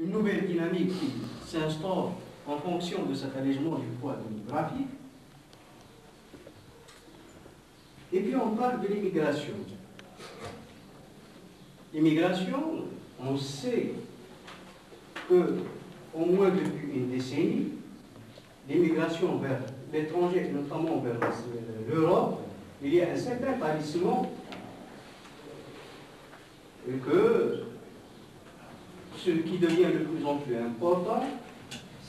une nouvelle dynamique qui s'instaure en fonction de cet allègement du poids démographique. Et puis on parle de l'immigration. L'immigration, on sait que, au moins depuis une décennie, l'immigration vers l'étranger, notamment vers l'Europe, il y a un certain pâlissement et que ce qui devient de plus en plus important,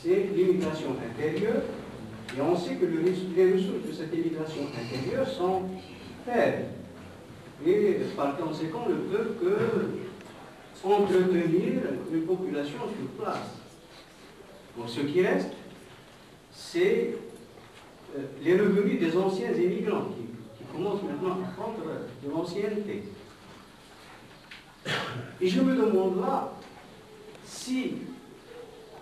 c'est l'immigration intérieure. Et on sait que les ressources de cette immigration intérieure sont faibles. Et par conséquent, ne peuvent que entretenir une population sur place. Donc ce qui reste, c'est les revenus des anciens immigrants qui commencent maintenant à prendre de l'ancienneté. Et je me demande là si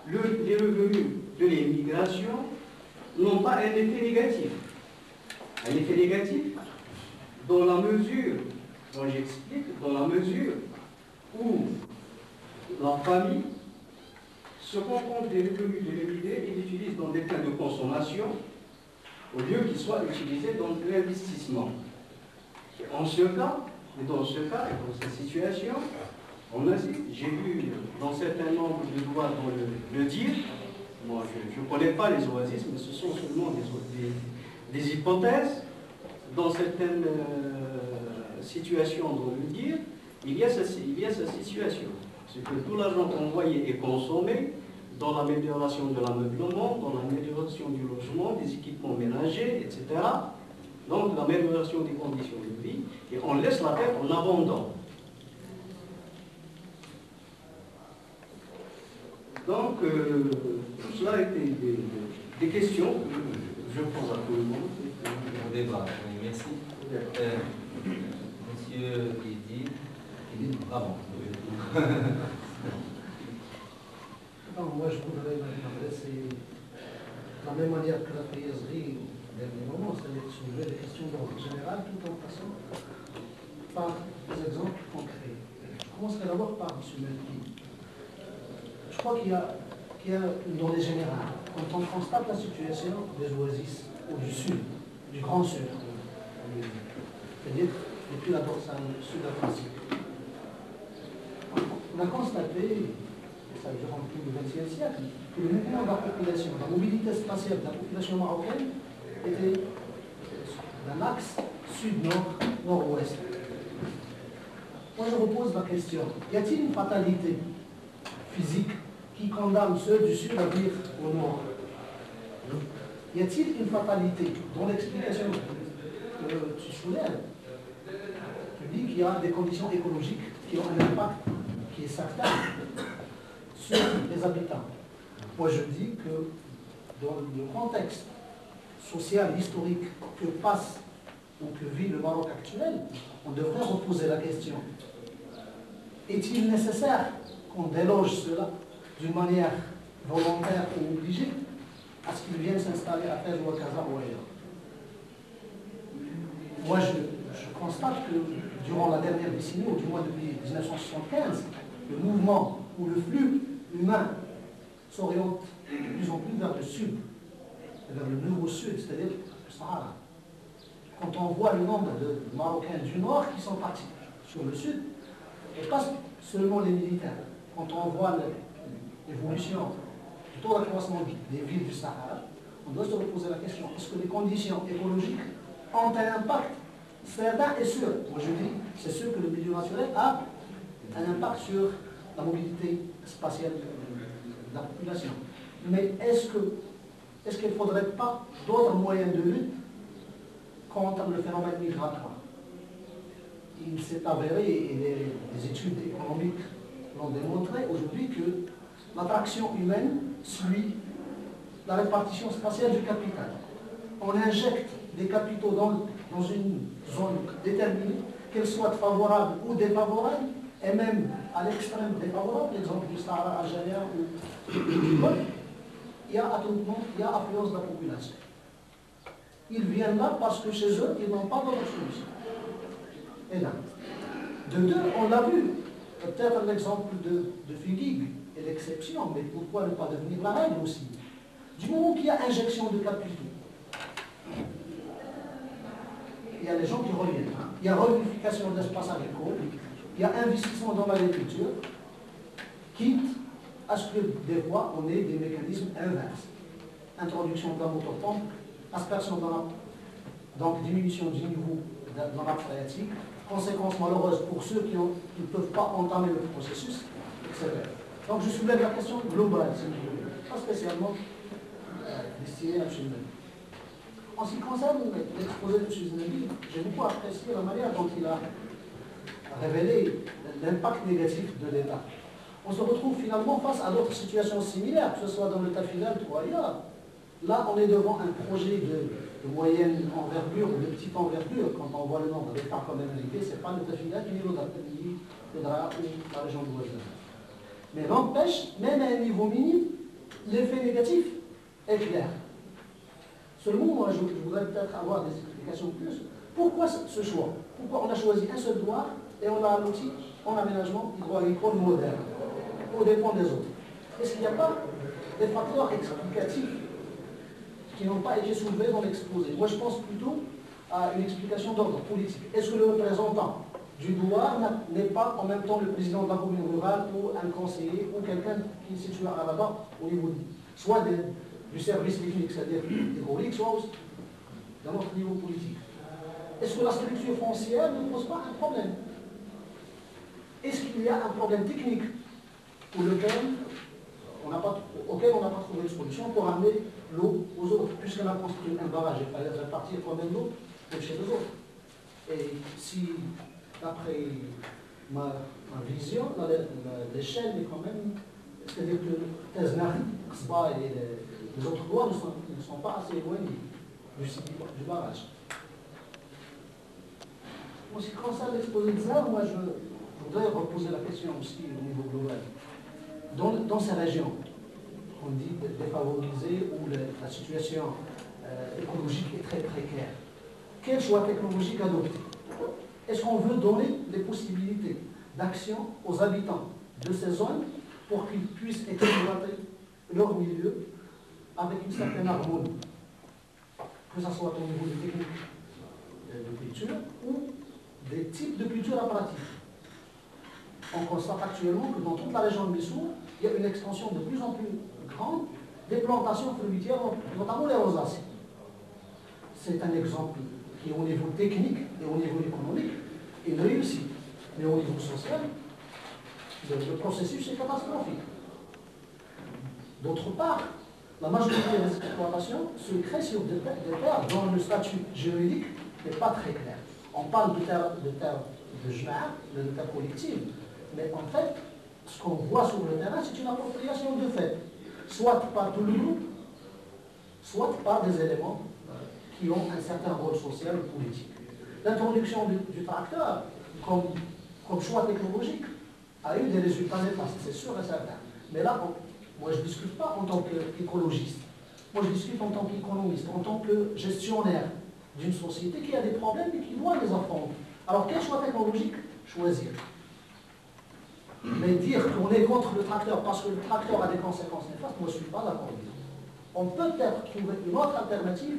les revenus de l'immigration n'ont pas un effet négatif. Un effet négatif dans la mesure, dont j'explique, dans la mesure où la famille se contente des revenus de l'immigré et l'utilise dans des fins de consommation au lieu qu'ils soient utilisés dans de l'investissement. En ce cas, et dans ce cas, et dans cette situation, j'ai vu dans certains nombres de doigts le dire, moi je ne connais pas les oasis, mais ce sont seulement des hypothèses. Dans certaines situations, dans le dire, il y a cette situation. C'est que tout l'argent envoyé est consommé dans l'amélioration de l'ameublement, dans l'amélioration du logement, des équipements ménagers, etc. Donc l'amélioration des conditions de vie, et on laisse la terre en abandon. Donc tout cela était des questions que je pose à tout le monde. Au débat, oui, merci. Monsieur Edith, pardon. Non, moi je voudrais m'adresser de la même manière que la priaiserie au dernier moment, c'est-à-dire soulever des questions d'ordre général tout en passant par des exemples concrets. Je commencerai d'abord par M. Melki. Je crois qu'il y a une donnée générale. Quand on constate la situation des oasis ou du sud, du grand sud, c'est-à-dire depuis la dorsale sud-atlantique, on a constaté, ça durant tout le XXe siècle, que le mouvement de la population, la mobilité spatiale de la population marocaine était d'un axe sud-nord, nord-ouest. Moi je repose la question, y a-t-il une fatalité physique qui condamne ceux du sud à vivre au nord? Y a-t-il une fatalité dont l'explication que tu soulèves? Tu dis qu'il y a des conditions écologiques qui ont un impact qui est certain sur les habitants. Moi je dis que dans le contexte social, historique que passe ou que vit le Maroc actuel, on devrait reposer la question. Est-il nécessaire qu'on déloge cela d'une manière volontaire ou obligée à ce qu'ils viennent s'installer à Fès ou à Casa ou ailleurs? Moi je constate que durant la dernière décennie, ou du moins depuis 1975, le mouvement ou le flux humain s'oriente de plus en plus vers le sud, vers le nouveau sud, c'est-à-dire le Sahara. Quand on voit le nombre de Marocains du nord qui sont partis sur le sud, et pas seulement les militaires, quand on voit l'évolution du taux d'accroissement des villes du Sahara, on doit se reposer la question, est-ce que les conditions écologiques ont un impact certain et sûr? Moi je dis, c'est sûr que le milieu naturel a un impact sur la mobilité spatiale de la population. Mais est-ce qu'il ne faudrait pas d'autres moyens de lutte contre le phénomène migratoire? Il s'est avéré, et les études économiques l'ont démontré aujourd'hui, que l'attraction humaine suit la répartition spatiale du capital. On injecte des capitaux dans une zone déterminée, qu'elle soit favorable ou défavorable, et même à l'extrême défavorable, l'exemple du Sahara algérien ou du Golfe, il y a attroupement, il y a affluence de la population. Ils viennent là parce que chez eux, ils n'ont pas d'autre chose. Et là, de deux, on l'a vu, peut-être l'exemple de Figuig et l'exception, mais pourquoi ne pas devenir la règle aussi? Du moment qu'il y a injection de capitaux, il y a les gens qui reviennent. Il y a reunification de l'espace agricole, il y a investissement dans l'agriculture, quitte à ce que des fois on ait des mécanismes inverses. Introduction de la motopompe, aspersion donc diminution du niveau de la nappe phréatique, conséquences malheureuses pour ceux qui ne peuvent pas entamer le processus, etc. Donc je soulève la question globale, si vous voulez, pas spécialement destinée à M. Zinabi. En ce qui concerne l'exposé de M. Zinabi, j'ai beaucoup apprécié la manière dont il a révélé l'impact négatif de l'État. On se retrouve finalement face à d'autres situations similaires, que ce soit dans le cas final ou ailleurs. Là, on est devant un projet de moyenne envergure ou de petite envergure. Quand on voit le nombre d'hectares quand même indiqué, ce n'est pas le cas final ni le DRA ou la région de l'Ouest. Mais n'empêche, même à un niveau minime, l'effet négatif est clair. Seulement, moi, je voudrais peut-être avoir des explications plus. Pourquoi ce choix? Pourquoi on a choisi un seul douar et on l'a alloti en aménagement hydro-agricole moderne, au dépend des autres? Est-ce qu'il n'y a pas des facteurs explicatifs qui n'ont pas été soulevés dans l'exposé? Moi, je pense plutôt à une explication d'ordre politique. Est-ce que le représentant du douar n'est pas en même temps le président de la commune rurale ou un conseiller ou quelqu'un qui est situé là-bas au niveau soit du service technique, c'est-à-dire hydraulique, soit aussi dans notre niveau politique? Est-ce que la structure foncière ne pose pas un problème? Est-ce qu'il y a un problème technique auquel on n'a pas trouvé de solution pour amener l'eau aux autres, puisqu'on a construit un barrage, il fallait répartir quand même l'eau chez les autres. Et si, d'après ma vision, l'échelle est quand même, c'est-à-dire que Teznari, Ksba et les autres doigts ne sont pas assez éloignés du barrage. En ce qui concerne l'exposé de ZAR, moi je voudrais reposer la question aussi au niveau global. Dans ces régions, on dit défavorisées, où la situation écologique est très précaire, quel choix technologique adopter? Est-ce qu'on veut donner des possibilités d'action aux habitants de ces zones pour qu'ils puissent exploiter leur milieu avec une certaine harmonie, que ce soit au niveau des techniques de culture ou des types de culture apparatifs? On constate actuellement que dans toute la région de Missour, il y a une extension de plus en plus grande des plantations fruitières, notamment les rosaces. C'est un exemple qui, au niveau technique et au niveau économique, est une réussite. Mais au niveau social, le processus est catastrophique. D'autre part, la majorité des exploitations se créent sur des terres dont le statut juridique n'est pas très clair. On parle de terres de jma, de terres collectives, mais en fait, ce qu'on voit sur le terrain, c'est une appropriation de fait, soit par tout le groupe, soit par des éléments qui ont un certain rôle social ou politique. L'introduction du tracteur comme choix technologique a eu des résultats néfastes, c'est sûr et certain. Mais là, moi je ne discute pas en tant qu'écologiste, moi je discute en tant qu'économiste, en tant que gestionnaire d'une société qui a des problèmes et qui doit les affronter. Alors quel choix technologique choisir? Mais dire qu'on est contre le tracteur parce que le tracteur a des conséquences néfastes, moi je ne suis pas d'accord. On peut peut-être trouver une autre alternative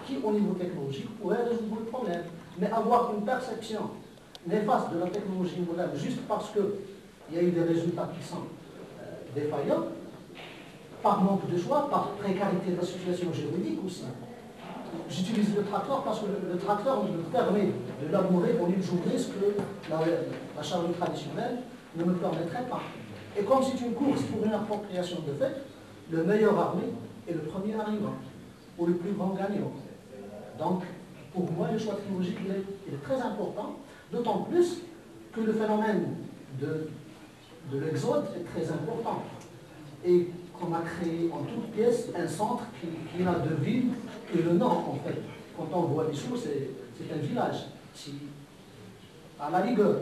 qui, au niveau technologique, pourrait résoudre le problème. Mais avoir une perception néfaste de la technologie moderne juste parce qu'il y a eu des résultats qui sont défaillants, par manque de choix, par précarité de la situation juridique aussi. J'utilise le tracteur parce que le tracteur me permet de labourer en une journée ce que la charrue traditionnelle ne me permettrait pas. Et comme c'est une course pour une appropriation de fait, le meilleur armé est le premier arrivant, ou le plus grand gagnant. Donc, pour moi, le choix technologique il est très important, d'autant plus que le phénomène de l'exode est très important. Et qu'on a créé en toute pièce un centre qui n'a de ville que le nom, en fait. Quand on voit Missour, c'est un village. À la rigueur,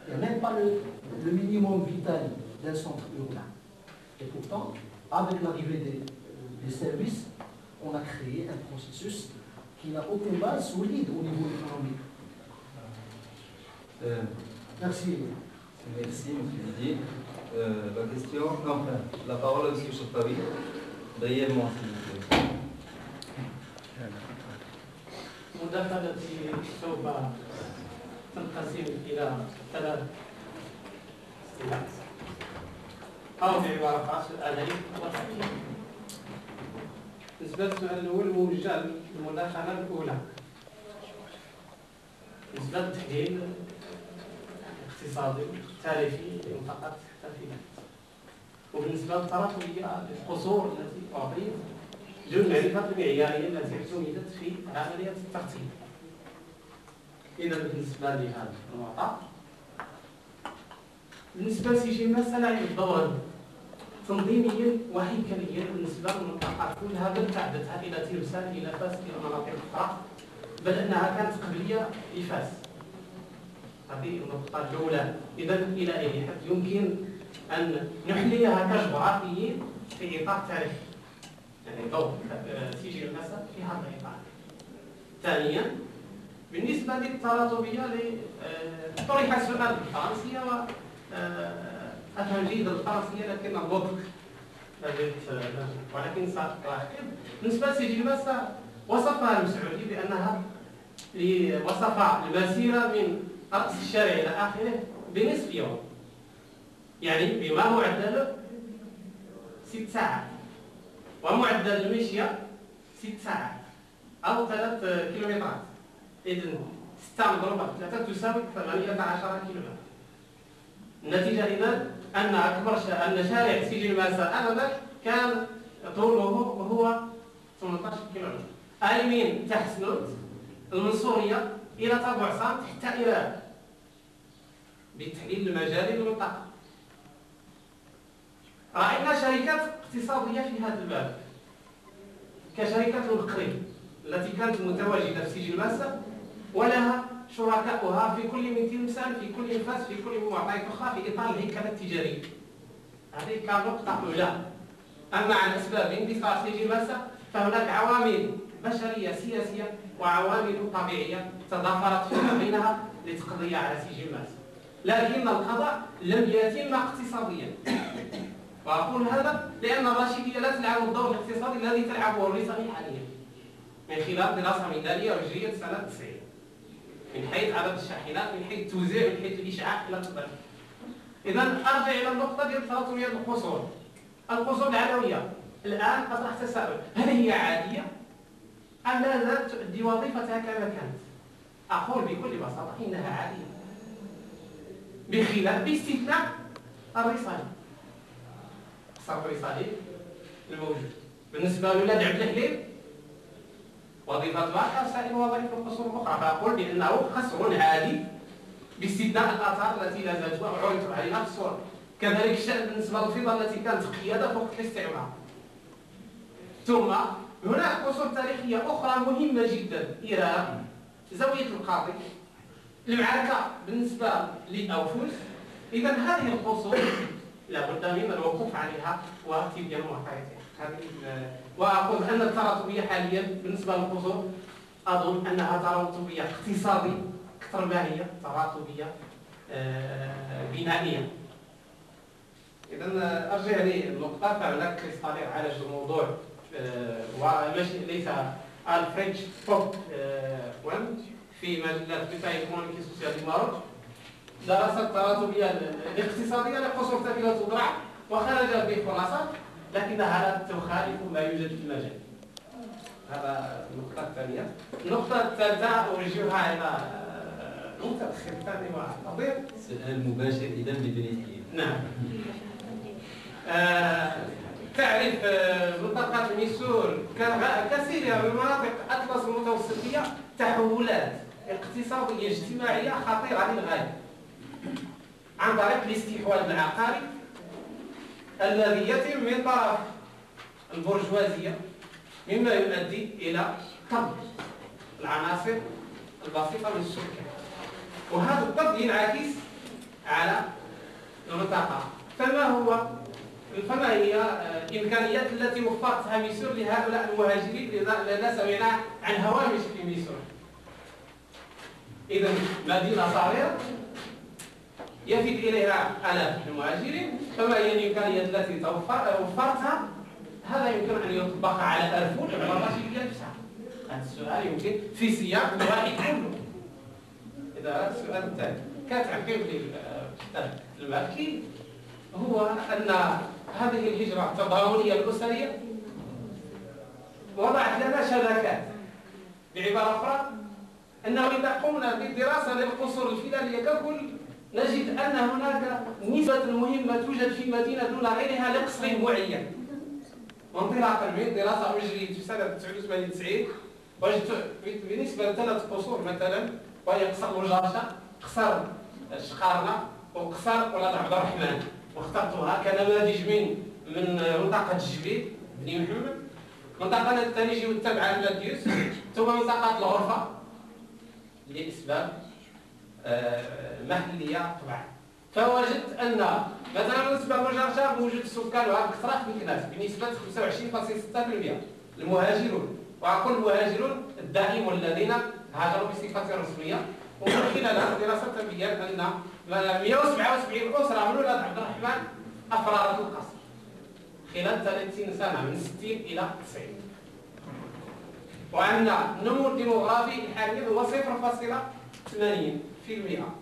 il n'y a même pas le minimum vital d'un centre urbain. Et pourtant, avec l'arrivée des services, on a créé un processus qui n'a aucune base solide au niveau économique. Merci. Merci. Merci, M. Didier. la question, enfin, la parole à M. Cheftawi, brièvement s'il vous plaît. مداخلتي سوف تنقسم إلى 3 استلاحات أو بعبارة خاصة الأدبي والتحليل. بالنسبة للسؤال الأول موجه المداخلة الأولى بالنسبة للتحليل الاقتصادي التاريخي لمنطقة الترفيهات، وبالنسبة للتراكمية للقصور التي أعطيت دون المعرفة المعيارية التي اعتمدت في عملية الترتيب. إذا بالنسبة لهذا المعطى، بالنسبة لسجل المسألة يلعب دورا تنظيميا وهيكليا بالنسبة للمنطقة كلها، بل تعدتها إلى تلمسان إلى فاس إلى مناطق أخرى، بل أنها كانت قبلية لفاس. هذه النقطة الأولى. إذا إلى أي حد يمكن أن نحليها كجغرافيين في إطار تاريخي، يعني دور سجل المسألة في هذا الإطار. ثانيا بالنسبة للتراتبية طرح السؤال بالفرنسية وأفهم جيدا الفرنسية لكن النطق ولكن سأتأكد. بالنسبة لسجل المسألة وصفها المسعودي بأنها وصف المسيرة من رأس الشارع إلى آخره بنصف يوم، يعني بما معدل 6 ساعات، ومعدل المشية 6 ساعات أو 3 كيلومترات. إذن 6 مضروبة في 3 تساوي 18 كيلومتر. النتيجة إذن أن أن شارع سجل المساء آنذاك كان طوله هو 18 كيلومتر، أي من تحسنوت المنصورية إلى طرب عصام حتى إلى بالتحليل المجالي للمنطقة. رأينا شركات اقتصادية في هذا الباب كشركة المقرين التي كانت متواجدة في سجل المساء ولها شركاؤها في كل من تلمسان، في كل انفاس، في كل معطيات أخرى في إطار الهيكلة التجارية. هذه كانت نقطة أولى. أما عن أسباب اندثار سجل المساء فهناك عوامل بشرية سياسية وعوامل طبيعية تضافرت فيما بينها لتقضي على سجل المساء، لكن القضاء لم يتم اقتصاديا. وأقول هذا لأن الراشدية لا تلعب الدور الاقتصادي الذي تلعبه الرسالة حاليا من خلال دراسة ميدانية وهجرية سنة 90 من حيث عدد الشاحنات، من حيث التوزيع، من حيث الإشعاع إلى آخره. إذا أرجع إلى النقطة ديال تراكمية القصور. القصور العلوية الآن أطرح تساؤل: هل هي عادية أم لا زالت تؤدي وظيفتها كما كانت؟ أقول بكل بساطة إنها عادية، بخلاف باستثناء الرسالة. الصرف الرسالي الموجود بالنسبة لولاد عبد الحليم وظيفتها كسائر وظائف القصور الأخرى، فأقول بأنه قصر عادي باستثناء الآثار التي لا زالت وعرضت عليها في الصور. كذلك الشأن بالنسبة للفضة التي كانت قيادة فوق الاستعمار. ثم هناك قصور تاريخية أخرى مهمة جدا: إيران، زاوية القاضي، المعركة بالنسبة لأوفوس. إذا هذه القصور لا بد من الوقوف عليها وتبيان معطياتها. وأقول أن التراتبية حاليا بالنسبة للقصور أظن أنها تراتبية اقتصادي أكثر ما هي تراتبية بنائية. إذا أرجع للنقطة، فهناك كريستالير عالج الموضوع وليس الفرنش بوب في مجلة بتاع ايكونوميكي سوسيال دي ماروك درس التراتبية الاقتصادية لقصور تبيلة وضرع وخرج بخلاصات لكنها لا تخالف ما يوجد في المجال. هذا النقطة الثانية. النقطة الثالثة أوجهها إلى المتأخر الثاني والأخير. سؤال مباشر إذا بدون تحليل. نعم. تعرف منطقة ميسور كثيرة من مناطق أطلس المتوسطية تحولات اقتصادية اجتماعية خطيرة للغاية عن طريق الاستحواذ العقاري الذي يتم من طرف البرجوازية، مما يؤدي إلى طرد العناصر البسيطة من السكان، وهذا الطرد ينعكس على المنطقة. فما هي الإمكانيات التي وفرتها ميسور لهؤلاء المهاجرين الذين سمعنا عن هوامش في ميسور؟ إذا مدينة صغيرة يفد إليها آلاف المهاجرين، فما هي الإمكانيات التي وفرتها؟ هذا يمكن أن يطبق على أرفود عبارة نفسها. هذا السؤال يمكن في سياق واحد كله. إذا هذا السؤال الثاني كتعقيب المالكي هو أن هذه الهجرة التضامنية الأسرية وضعت لنا شبكات. بعبارة أخرى أنه إذا قمنا بالدراسة للقصور الفلانية ككل نجد أن هناك نسبة مهمة توجد في مدينة دون غيرها لقصر معين. وانطلاقا من دراسة أجريت في سنة 89 وجدت بالنسبة لثلاث قصور مثلا، وهي قصر مجرشة، قصر شقارنة، وقصر ولاد عبد الرحمن، واخترتها كنماذج من منطقة جبيل بني محمد، منطقة الثانية والتابعة للديوس، ثم منطقة الغرفة لأسباب محلية طبعا. فوجدت أن مثلا بالنسبة للمجرشة بوجود سكانها كثرة في الناس بنسبة 25.6%. المهاجرون، وأقول المهاجرون الدائم والذين هاجروا بصفة رسمية، ومن خلالها الدراسة تبين أن 177 أسرة من ولاد عبد الرحمن أفرادت القصر خلال 30 سنة من 60 إلى 90. وأن النمو الديموغرافي الحالي هو 0.80%.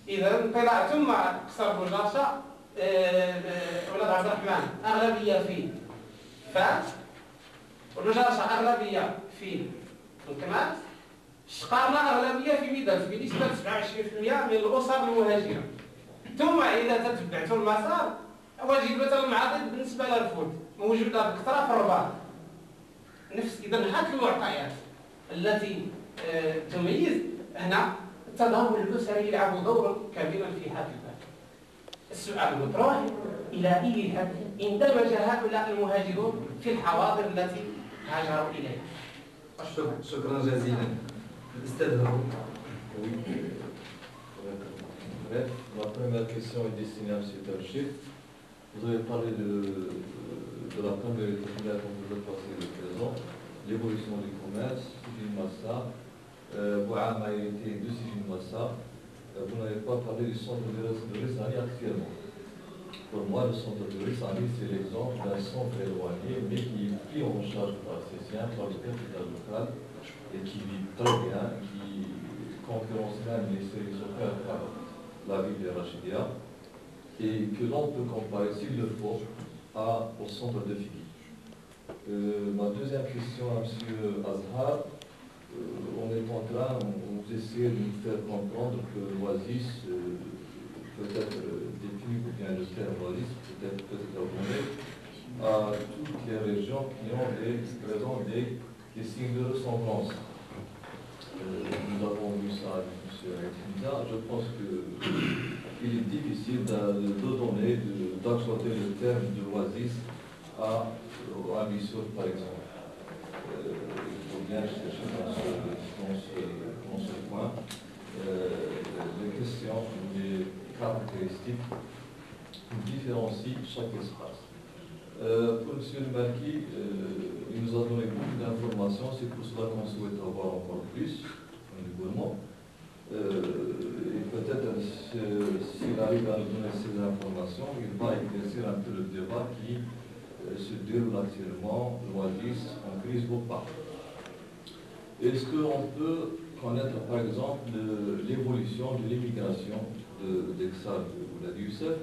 إذا انطلاق ثم قصر بوجرشة ولاد عبد الرحمن أغلبية فيه فاس، والبوجرشة أغلبية في الكمات، شقارنة أغلبية في ميدان بنسبة 27% من الأسر المهاجرة. ثم إذا تتبعت المسار وجد مثلا المعاضد بالنسبة للرفود موجودة بكثرة في الرباط. نفس إذا هذه المعطيات التي تميز هنا التضامن الأسري يلعب دورا كبيرا في هذا الباب. السؤال المطروح إلى أي حد اندمج هؤلاء المهاجرون في الحواضر التي هاجروا إليها؟ شكرا جزيلا. الأستاذ هارون. Bref, ma première question est destinée à M. Tawchik. Vous avez parlé de la première composante passée et présent, l'évolution du commerce, Sijin Massa, Bouham a été de Sijin Massa. Vous n'avez pas parlé du centre de Rissani actuellement. Pour moi, le centre de Rissani, c'est l'exemple d'un centre éloigné, mais qui est pris en charge par ces siens, par le capital local, et qui vit très bien, qui concurrence même les services offerts par la ville de Rachidia, et que l'on peut comparer, s'il le faut, au centre de Figui. Ma deuxième question à M. Azhar, on est en train, on essaie de nous faire comprendre que l'Oasis, peut-être défini, ou bien le terme Oasis, peut-être abondé, à toutes les régions qui ont présentent des signes de ressemblance. Nous avons vu ça avec M. Tinza. Je pense qu'il est difficile de donner, d'accorder le terme de l'Oasis à Missour, par exemple. Il faut bien chercher dans ce point les questions, les caractéristiques qui différencient chaque espace. Pour M. Malki, il nous a donné beaucoup d'informations, c'est pour cela qu'on souhaite avoir encore plus au gouvernement. Et peut-être s'il arrive à nous donner ces informations, il va éclaircir un peu le débat qui se déroule actuellement, l'Oasis en crise ou pas. Est-ce qu'on peut connaître par exemple l'évolution de l'immigration d'Exal ou de Youssef,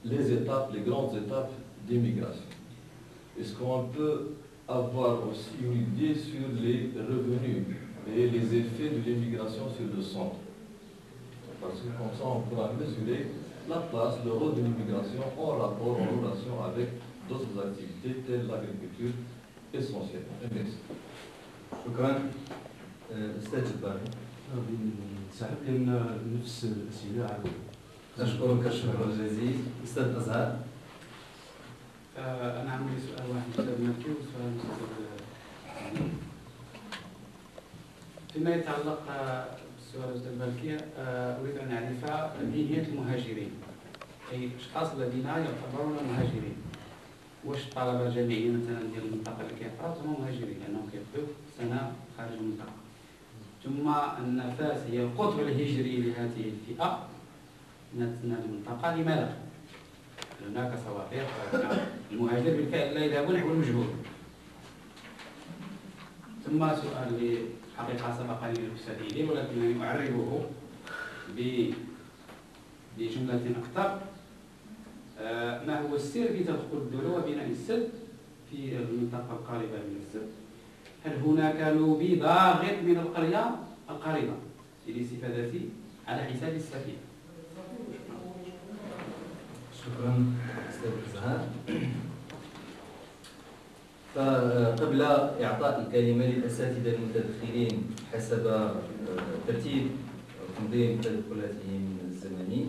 les étapes, les grandes étapes d'immigration? Est-ce qu'on peut avoir aussi une idée sur les revenus et les effets de l'immigration sur le centre? Parce que comme ça, on pourra mesurer la place, le rôle de l'immigration en rapport, en relation avec d'autres activités telles l'agriculture essentiellement. Merci. شكرا. أستاذ جباري. صعب لأن نفس الأسئلة عاود. أشكرك شكرا جزيلا. أستاذ أزهر. أنا عندي سؤال واحد أستاذ مالكي وسؤال أستاذ فيما يتعلق بالسؤال أستاذ مالكي أريد أن أعرف نية المهاجرين، أي الأشخاص الذين يعتبرون مهاجرين. واش الطلبة الجامعيين مثلا ديال المنطقة اللي كيقراو هما مهاجرين لأنهم كيبداو سنة خارج المنطقة، ثم أن فاس هي القطب الهجري لهذه الفئة، من المنطقة. لماذا؟ هناك صواريخ، المهاجر بالفعل لا يذهب نحو المجهول. ثم سؤال اللي حقيقة سبق لي الأستاذ إيلي ولكنني أعربه بجملة أكثر. ما هو السر في تدخل الدولة وبناء السد في المنطقة القريبة من السد؟ هل هناك لوبي ضاغط من القرية القريبة للاستفادة على حساب السفينة؟ شكرا أستاذ زهار. فقبل إعطاء الكلمة للأساتذة المتدخلين حسب ترتيب تنظيم تدخلاتهم الزمني،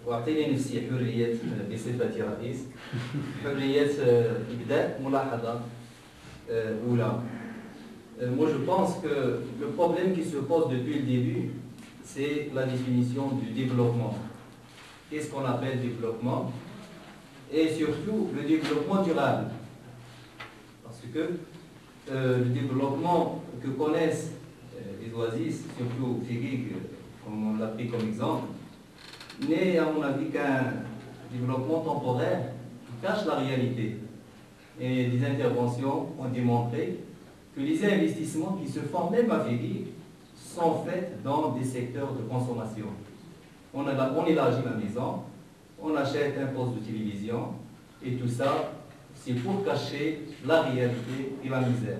أعطيني نفسي حرية بصفتي رئيس، حرية إبداء ملاحظة أولى. Moi je pense que le problème qui se pose depuis le début, c'est la définition du développement. Qu'est-ce qu'on appelle développement? Et surtout le développement durable. Parce que le développement que connaissent les oasis, surtout Figuig, comme on l'a pris comme exemple, n'est à mon avis qu'un développement temporaire qui cache la réalité. Et les interventions ont démontré que les investissements qui se font même à Figuig sont faits dans des secteurs de consommation. On élargit la maison, on achète un poste de télévision, et tout ça, c'est pour cacher la réalité et la misère.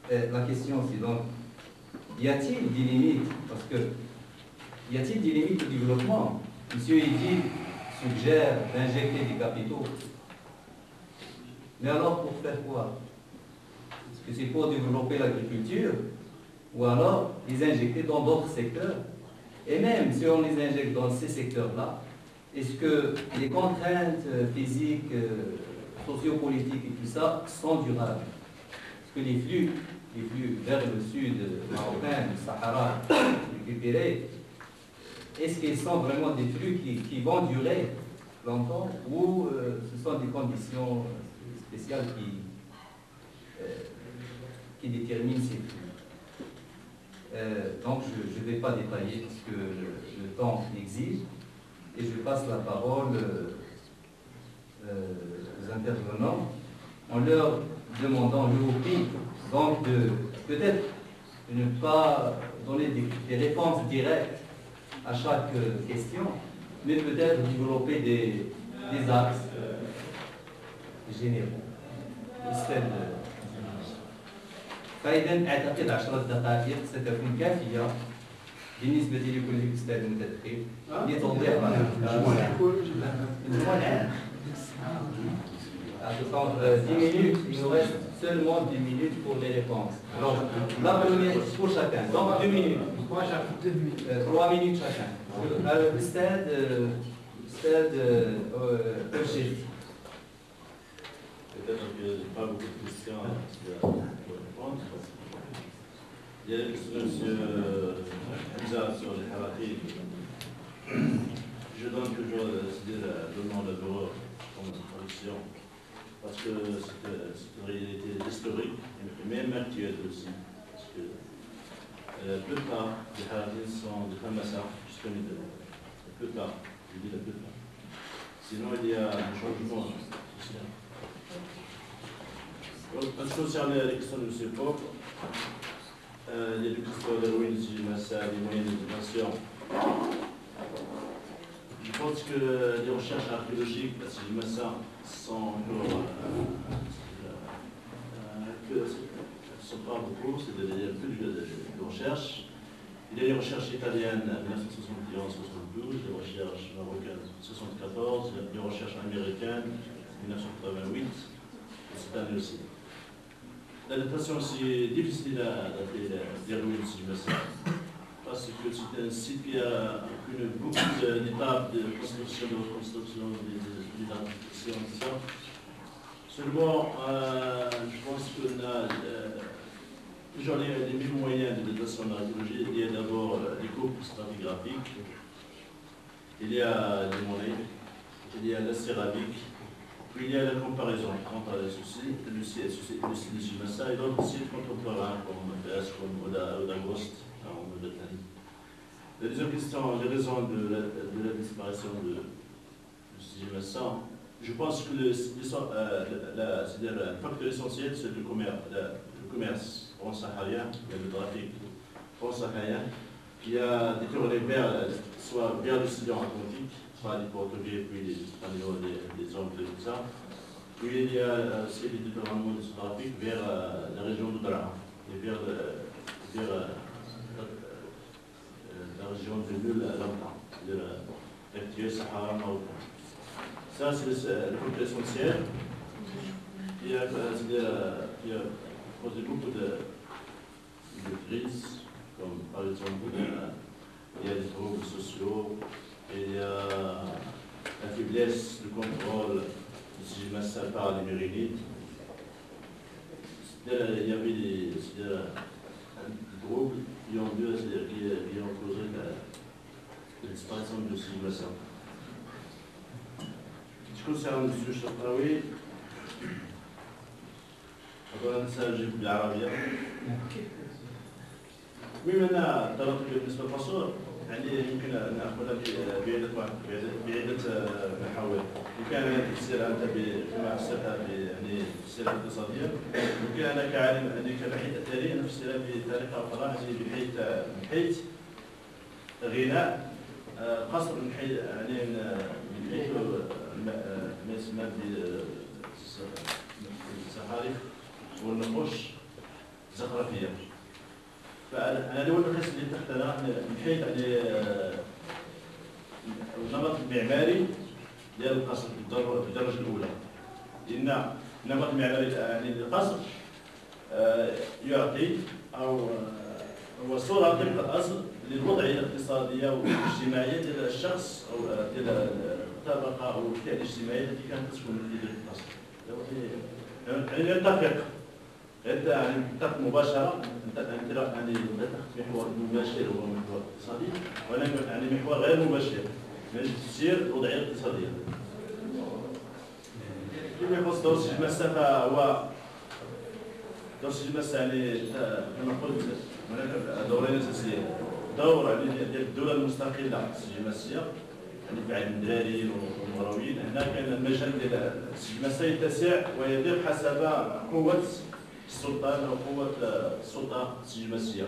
La question, c'est donc, y a-t-il des limites? Parce que, y a-t-il des limites au développement? Monsieur Eddy suggère d'injecter des capitaux. Mais alors, pour faire quoi? Est-ce que c'est pour développer l'agriculture? Ou alors les injecter dans d'autres secteurs? Et même si on les injecte dans ces secteurs-là, est-ce que les contraintes physiques, sociopolitiques et tout ça sont durables? Est-ce que les flux vers le sud marocain, le Sahara, récupérés, est-ce qu'ils sont vraiment des flux qui vont durer longtemps ou ce sont des conditions spéciales qui déterminent ces flux? Donc je ne vais pas détailler parce que le temps exige et je passe la parole aux intervenants en leur demandant le prix donc peut-être de ne pas donner des réponses directes à chaque question, mais peut-être développer des axes généraux. فإذا أعتقد 10 دقائق ستكون كافية بالنسبة لكل أستاذ متدخل لتوضيح الرأي. 10 minutes, il nous reste seulement 10 minutes pour les réponses. Donc, la première pour chacun. Donc 2 minutes. 3 minutes chacun. L'Ustad Urshid. Peut-être que je n'ai pas beaucoup de questions pour répondre. Il y a une question sur les Haraki. Je donne toujours le nom de l'euro comme introduction parce que c'est une réalité historique et même actuelle aussi. Parce que la plupart des Haraki sont des Hamassa jusqu'à Nidal. La plupart, je dis la plupart. Sinon, il y a un changement social. En ce qui concerne les questions de M. Pop, il y a du question de ruines du Massa, des moyens d'éducation. Je pense que les recherches archéologiques à Sidi Massa sont encore sont pas beaucoup, c'est-à-dire peu de recherches. Il y a les recherches italiennes 1971-72, les recherches marocaines 1974, les recherches américaines 1988, et cette année aussi. La datation, c'est difficile à dater les ruines de Sidi Massa, parce que c'est un site qui a beaucoup d'étapes de construction, de reconstruction, d'identification, tout ça. Seulement, je pense qu'on a toujours les mêmes moyens de datation de l'archéologie. Il y a d'abord les coupes stratigraphiques, il y a les monnaies, il y a la céramique, puis il y a la comparaison entre le site de Sidi Massa et d'autres sites contemporains comme Oda Ghost. La deuxième question, les raisons de la disparition du CGMSA. Je pense que le facteur essentiel, c'est le commerce transsaharien, le trafic transsaharien, qui a détourné soit vers l'océan Atlantique, soit les Portugais, puis les Espagnols, les Anglais, tout ça. Puis il y a aussi le détournement de ce trafic vers la région de Draa et vers la région de Nul à Lampan, c'est-à-dire l'actuel Sahara marocain. Ça, c'est le facteur essentiel qui a causé beaucoup de crises, comme par exemple, il y a des troubles sociaux, il y a la faiblesse du contrôle du CGMSA par les Mérinides. Il y avait des troubles qui ont causé la disparition du CGMSA. Ce qui concerne M. Chatraoui, أولا نسأل بالعربية. بما أن طلبت بالنسبة للتصوير يعني يمكن أن نأخذها بعدة محاور. يمكن أن تفسر أنت كما فسرتها يعني السيرة الاقتصادية. يمكن أنا كعالم يعني كباحث أثري أن أفسرها بطريقة أخرى من حيث غناء قصر من حيث يعني من حيث ما يسمى بالزخارف والنقوش زخرفية. فأنا أول القسم اللي تحتنا من حيث يعني النمط المعماري ديال القصر بالدرجة الأولى. لأن النمط المعماري يعني للقصر يعطي أو هو صورة طبق الأصل للوضعية الاقتصادية والاجتماعية ديال الشخص أو ديال الطبقة أو الفئة الاجتماعية التي كانت تسكن في القصر. يعني نتفق مباشرة يعني محور مباشر هو محور اقتصادي ولكن يعني محور غير مباشر من تفسير الوضعية الاقتصادية. فيما يخص دور السجمسة فهو دور السجمسة يعني كما قلت هناك دورين أساسيين. دور ديال الدولة المستقلة السجمسية يعني بعد الدرارين والمرويين. هنا كان المجال ديال السجمسة يتسع ويضيق حسب قوة السلطان أو قوة السلطة السجمسية.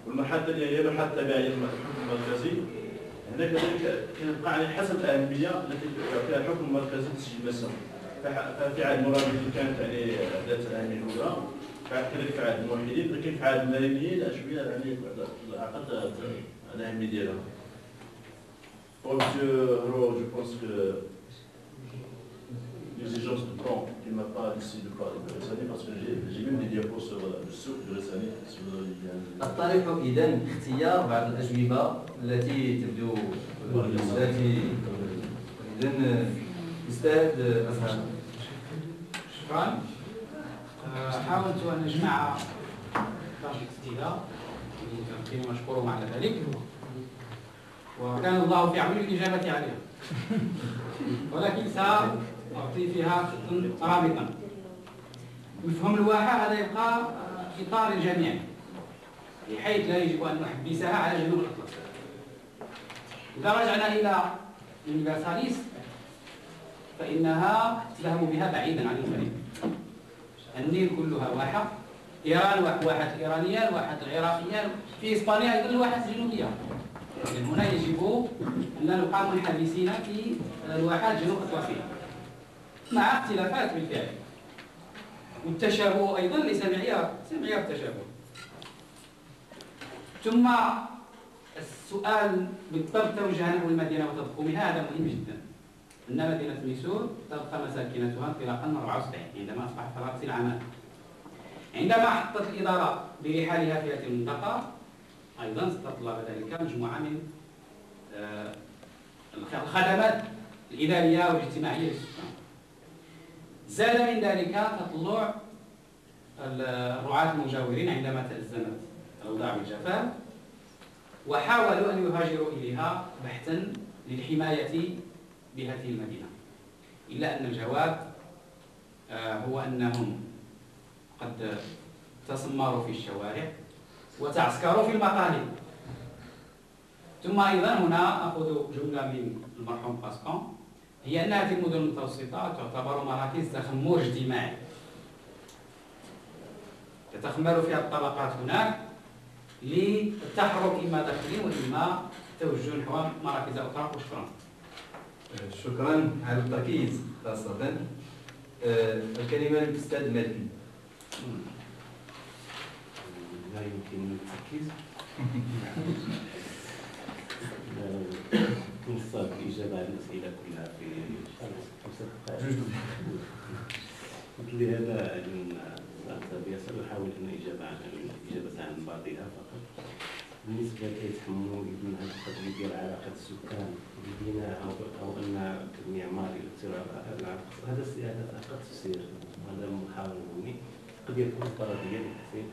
والمرحلة اللي هي المرحلة التبعية للحكم المركزي هنا كذلك كيبقى على حسب الأهمية التي يعطيها الحكم المركزي للسجمسة. ففي عهد المرابطين كانت يعني ذات الأهمية الأولى، كذلك في عهد الموحدين، لكن في عهد المدنيين شوية يعني عقد الأهمية ديالها. Pour M. Ro, je pense que l'exigence de plan, il ne m'a pas décidé de parler de Ressani parce que j'ai même des diapos sur le souk de Ressani. الطريق إذن اختيار بعض الأجوبة التي تبدو إذن يستاهل أفهم. شكرا. حاولت أن أجمع درجة استيلاء كما مشكور على ذلك وكان الله في عون الإجابة عليها ولكن سأعطي فيها رابطا. مفهوم الواحة هذا يبقى إطار الجميع بحيث لا يجب أن نحبسها على جنوب الأطلس. إذا رجعنا إلى اليونيفرساليس فإنها تذهب بها بعيدا عن الفريق. النيل كلها واحة، إيران واحة الإيرانية، الواحة العراقية، في إسبانيا أيضا الواحة الجنوبية. إذن هنا يجب أن نبقى منحبسين في الواحات الجنوب الأطلسية مع اختلافات بالفعل. والتشابه أيضا ليس معيار التشابه. ثم السؤال بالضبط توجه نحو المدينة وتضخمها هذا مهم جدا. أن مدينة ميسور تضخم ساكنتها انطلاقا من 74 عندما أصبحت 30 عاما. عندما حطت الإدارة برحالها في هذه المنطقة أيضا استطلب ذلك مجموعة من الخدمات الإدارية والاجتماعية للسكان. زاد من ذلك تطلع الرعاة المجاورين عندما تأزمت الأوضاع والجفاف وحاولوا أن يهاجروا إليها بحثا للحماية بهذه المدينة، إلا أن الجواب هو أنهم قد تسمروا في الشوارع وتعسكروا في المقاهي ثم أيضا هنا أخذ جملة من المرحوم باسكون، هي أن هذه المدن المتوسطة تعتبر مراكز تخمر اجتماعي تتخمر فيها الطبقات هناك للتحرك إما داخليا وإما التوجه نحو مراكز أخرى. وشكرا. شكرا على التركيز خاصة. الكلمة للأستاذ مالكي. لا يمكن التركيز. نصاب الإجابة على الأسئلة كلها في 5 دقائق. مثل هذا سأحاول أن إجابة عن بعضها فقط. بالنسبة ليتحملوا ابن هذا القضية ديال علاقة السكان بالبناء أو أن المعمار يؤثر على العلاقة، هذا فقط تفسير، هذا محاولة مني قد يكون فرضيا لكثير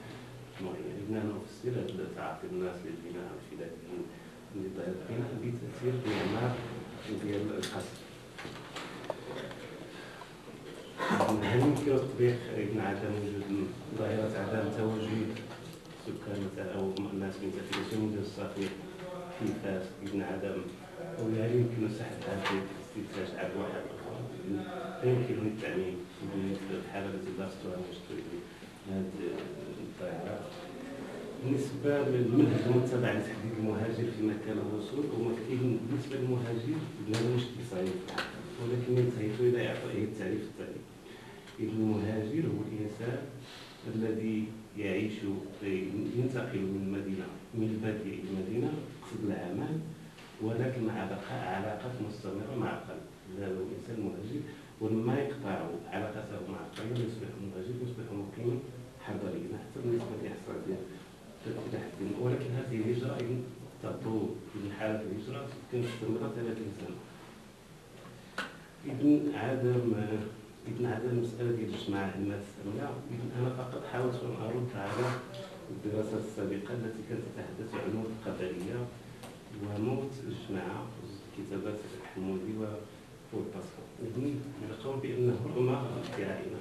معين. إننا نفسر تعاطي الناس للبناء الفلاحيين للبناء بتأثير المعمار ديال القصر. هل يمكن تطبيق عدم وجود ظاهرة عدم تواجد سكان مثلا أو الناس من تكليف من الصافي في فاس ابن عدم، أو هل يمكن سحب هذه الاستنتاج على واحد آخر؟ لا يمكن التعميم بالنسبة للحالة التي درستها واشتريت هذه الظاهرة. بالنسبة للمنهج المتبع لتحديد المهاجر في مكان الوصول، بالنسبة للمهاجر هذا مشكل صعيب، ولكن ينتهي إلى إعطائه التعريف التالي. المهاجر هو الإنسان الذي يعيش ينتقل من المدينة من البادية إلى المدينة قصد العمل، ولكن مع بقاء علاقات مستمرة مع القرية. هذا هو الإنسان المهاجر، ولما يقطع علاقته مع القرية يصبح مهاجر، يصبح مقيما حضريا حتى بالنسبة لإحصاء ديال. ولكن هذه الهجرة تطول من حالة الهجرة كتستمر 30 سنة. إذن عدم المسألة ديال الجماعة الماس السامية، أنا فقط حاولت أن أرد على الدراسة السابقة التي كانت تتحدث عن موت القبلية وموت الجماعة، كتابات الحمودي والباسكال. إذن القول بأنه رغم ادعائنا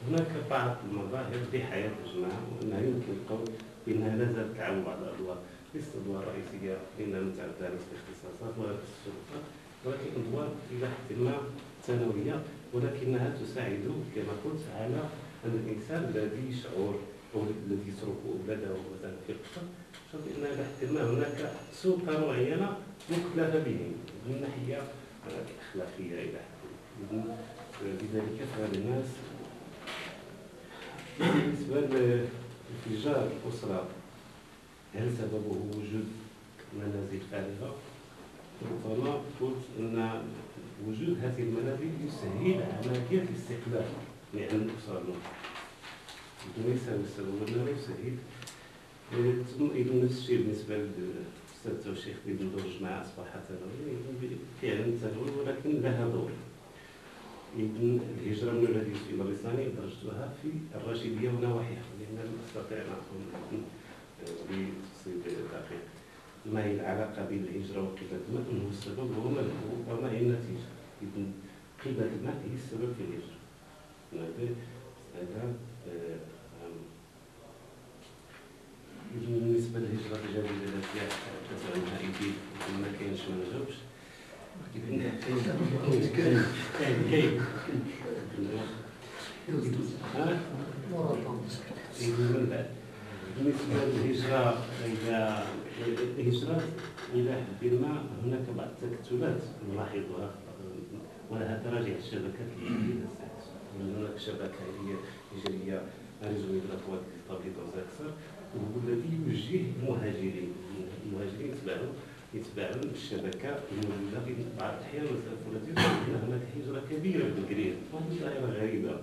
هناك بعض المظاهر لحياة الجماعة، وأنها يمكن القول بأنها لا زالت تلعب بعض الأدوار، ليست أدوار رئيسية لأننا نتعدى الاختصاصات ولا السلطات، ولكن أدوار إلى حد ما ثانوية، ولكنها تساعد كما قلت على أن الإنسان الذي يشعر أو الذي يترك أولاده مثلا في القصر يشعر بأن إلى حد ما هناك سلطة معينة مكلفة بهم من ناحية أخلاقية إلى حد ما. لذلك فهذا الناس بالنسبة لانفجار الأسرة هل سببه وجود منازل فارغة؟ ربما قلت أن وجود هذه المنازل يسهل عملية الاستقلال لأن الأسرة ليس السبب أنه يسهل. ثم إذا نفس الشيء بالنسبة للأستاذ توشيخ بأن دور الجماعة أصبح ثانوي، فعلا ثانوي ولكن لها دور. إذن الهجرة من الهديس إلى بريطانيا درجتها في الراشدية ونواحيها، لأن لا أستطيع أن أقول بتفصيل دقيق ما هي العلاقة بين الهجرة وقلة الماء، أنه السبب وما هي النتيجة. إذن قلة الماء هي السبب في الهجرة. هذا بالنسبة للهجرة الجديدة التي أحدث عنها إيدي ما كاينش ما نجاوبش. بالنسبة للهجرة إلى حد ما هناك بعض التكتلات نلاحظها ولها تراجع الشبكات الجديدة. هناك شبكة هجرية رجل الأخوات الطبيب وزاكسر، وهو الذي يوجه المهاجرين يتبعون الشبكة الموجودة في بعض الأحيان. مثلا أن هناك هجرة كبيرة بالجرير، وهذه ظاهرة غريبة.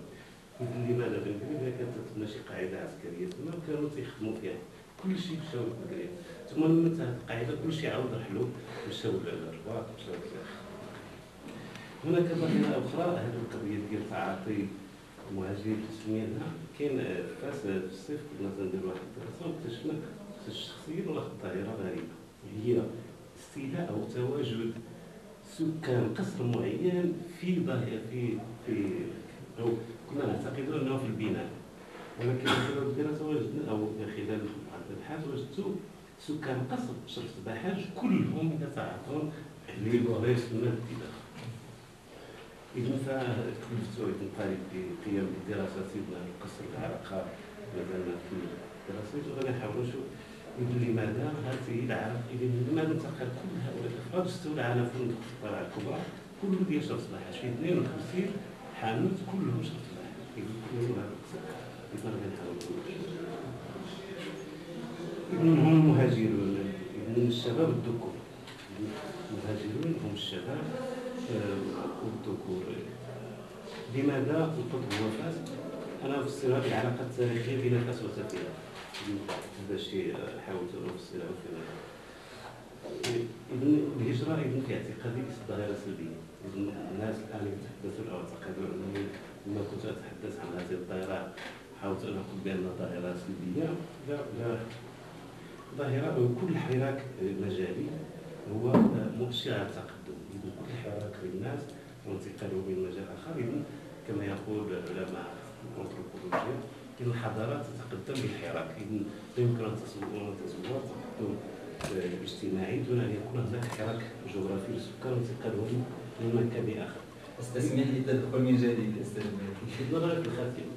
لماذا بالجرير؟ كانت تتبنى شي قاعدة عسكرية تما وكانوا تيخدموا فيها كل شيء مشاو بالجرير، ثم لما انتهت القاعدة كل شيء عاود رحلوا مشاو للرباط مشاو للآخر. هناك ظاهرة أخرى، هذه القضية ديال تعاطي المهاجرين تسميتها كاين فاس في الصيف كنا تنديروا واحد الدراسة واكتشفنا شخصيا واحد الظاهرة غريبة، هي استيلاء أو تواجد سكان قصر معين في أو كنا نعتقد أنه في البناء، ولكن بسبب الدراسة وجدنا أو خلال بعض الأبحاث وجدت سكان قصر شرف بحاج كلهم يتعاطون للوظائف المادية. إذن فكلفت إذن طالب بقيام بدراسة سيدنا القصر العراقة مازال في الدراسات وغادي نحاولوا نشوف إذن لماذا هذه العراق إذن لماذا انتقل كل هؤلاء الأفراد استولى على فندق القلعة الكبرى كله ديال شرف بحاج في 52 حانوت كلهم شرف بحاج. إذن كلهم هذا القصر إذن غادي نحاولوا إذن هم المهاجرون إذن الشباب الذكور المهاجرون هم الشباب والذكور. لماذا القطب هو فاس؟ أنا أفسرها بالعلاقة التاريخية بين فاس وسفينة. هذا الشيء حاولت أن أفسره في إذن الهجرة إذن في اعتقادي ظاهرة سلبية. إذن الناس الآن يتحدثون أو يعتقدون أنني لما كنت أتحدث عن هذه الظاهرة حاولت أن أقول بأن ظاهرة سلبية. لا ظاهرة كل حراك مجالي هو مؤشر على التقدم. إذن كل حراك للناس وانتقاله من مجال آخر إذن كما يقول علماء الأنثروبولوجيا إن الحضارات تتقدم بالحراك. إذن لا يمكن أن نتصور تقدم اجتماعي دون أن يكون هناك حراك جغرافي للسكان وانتقالهم من مكان آخر. استسمح لي تدخل من جديد أستاذ مالكي. نظرا في الخاتمة.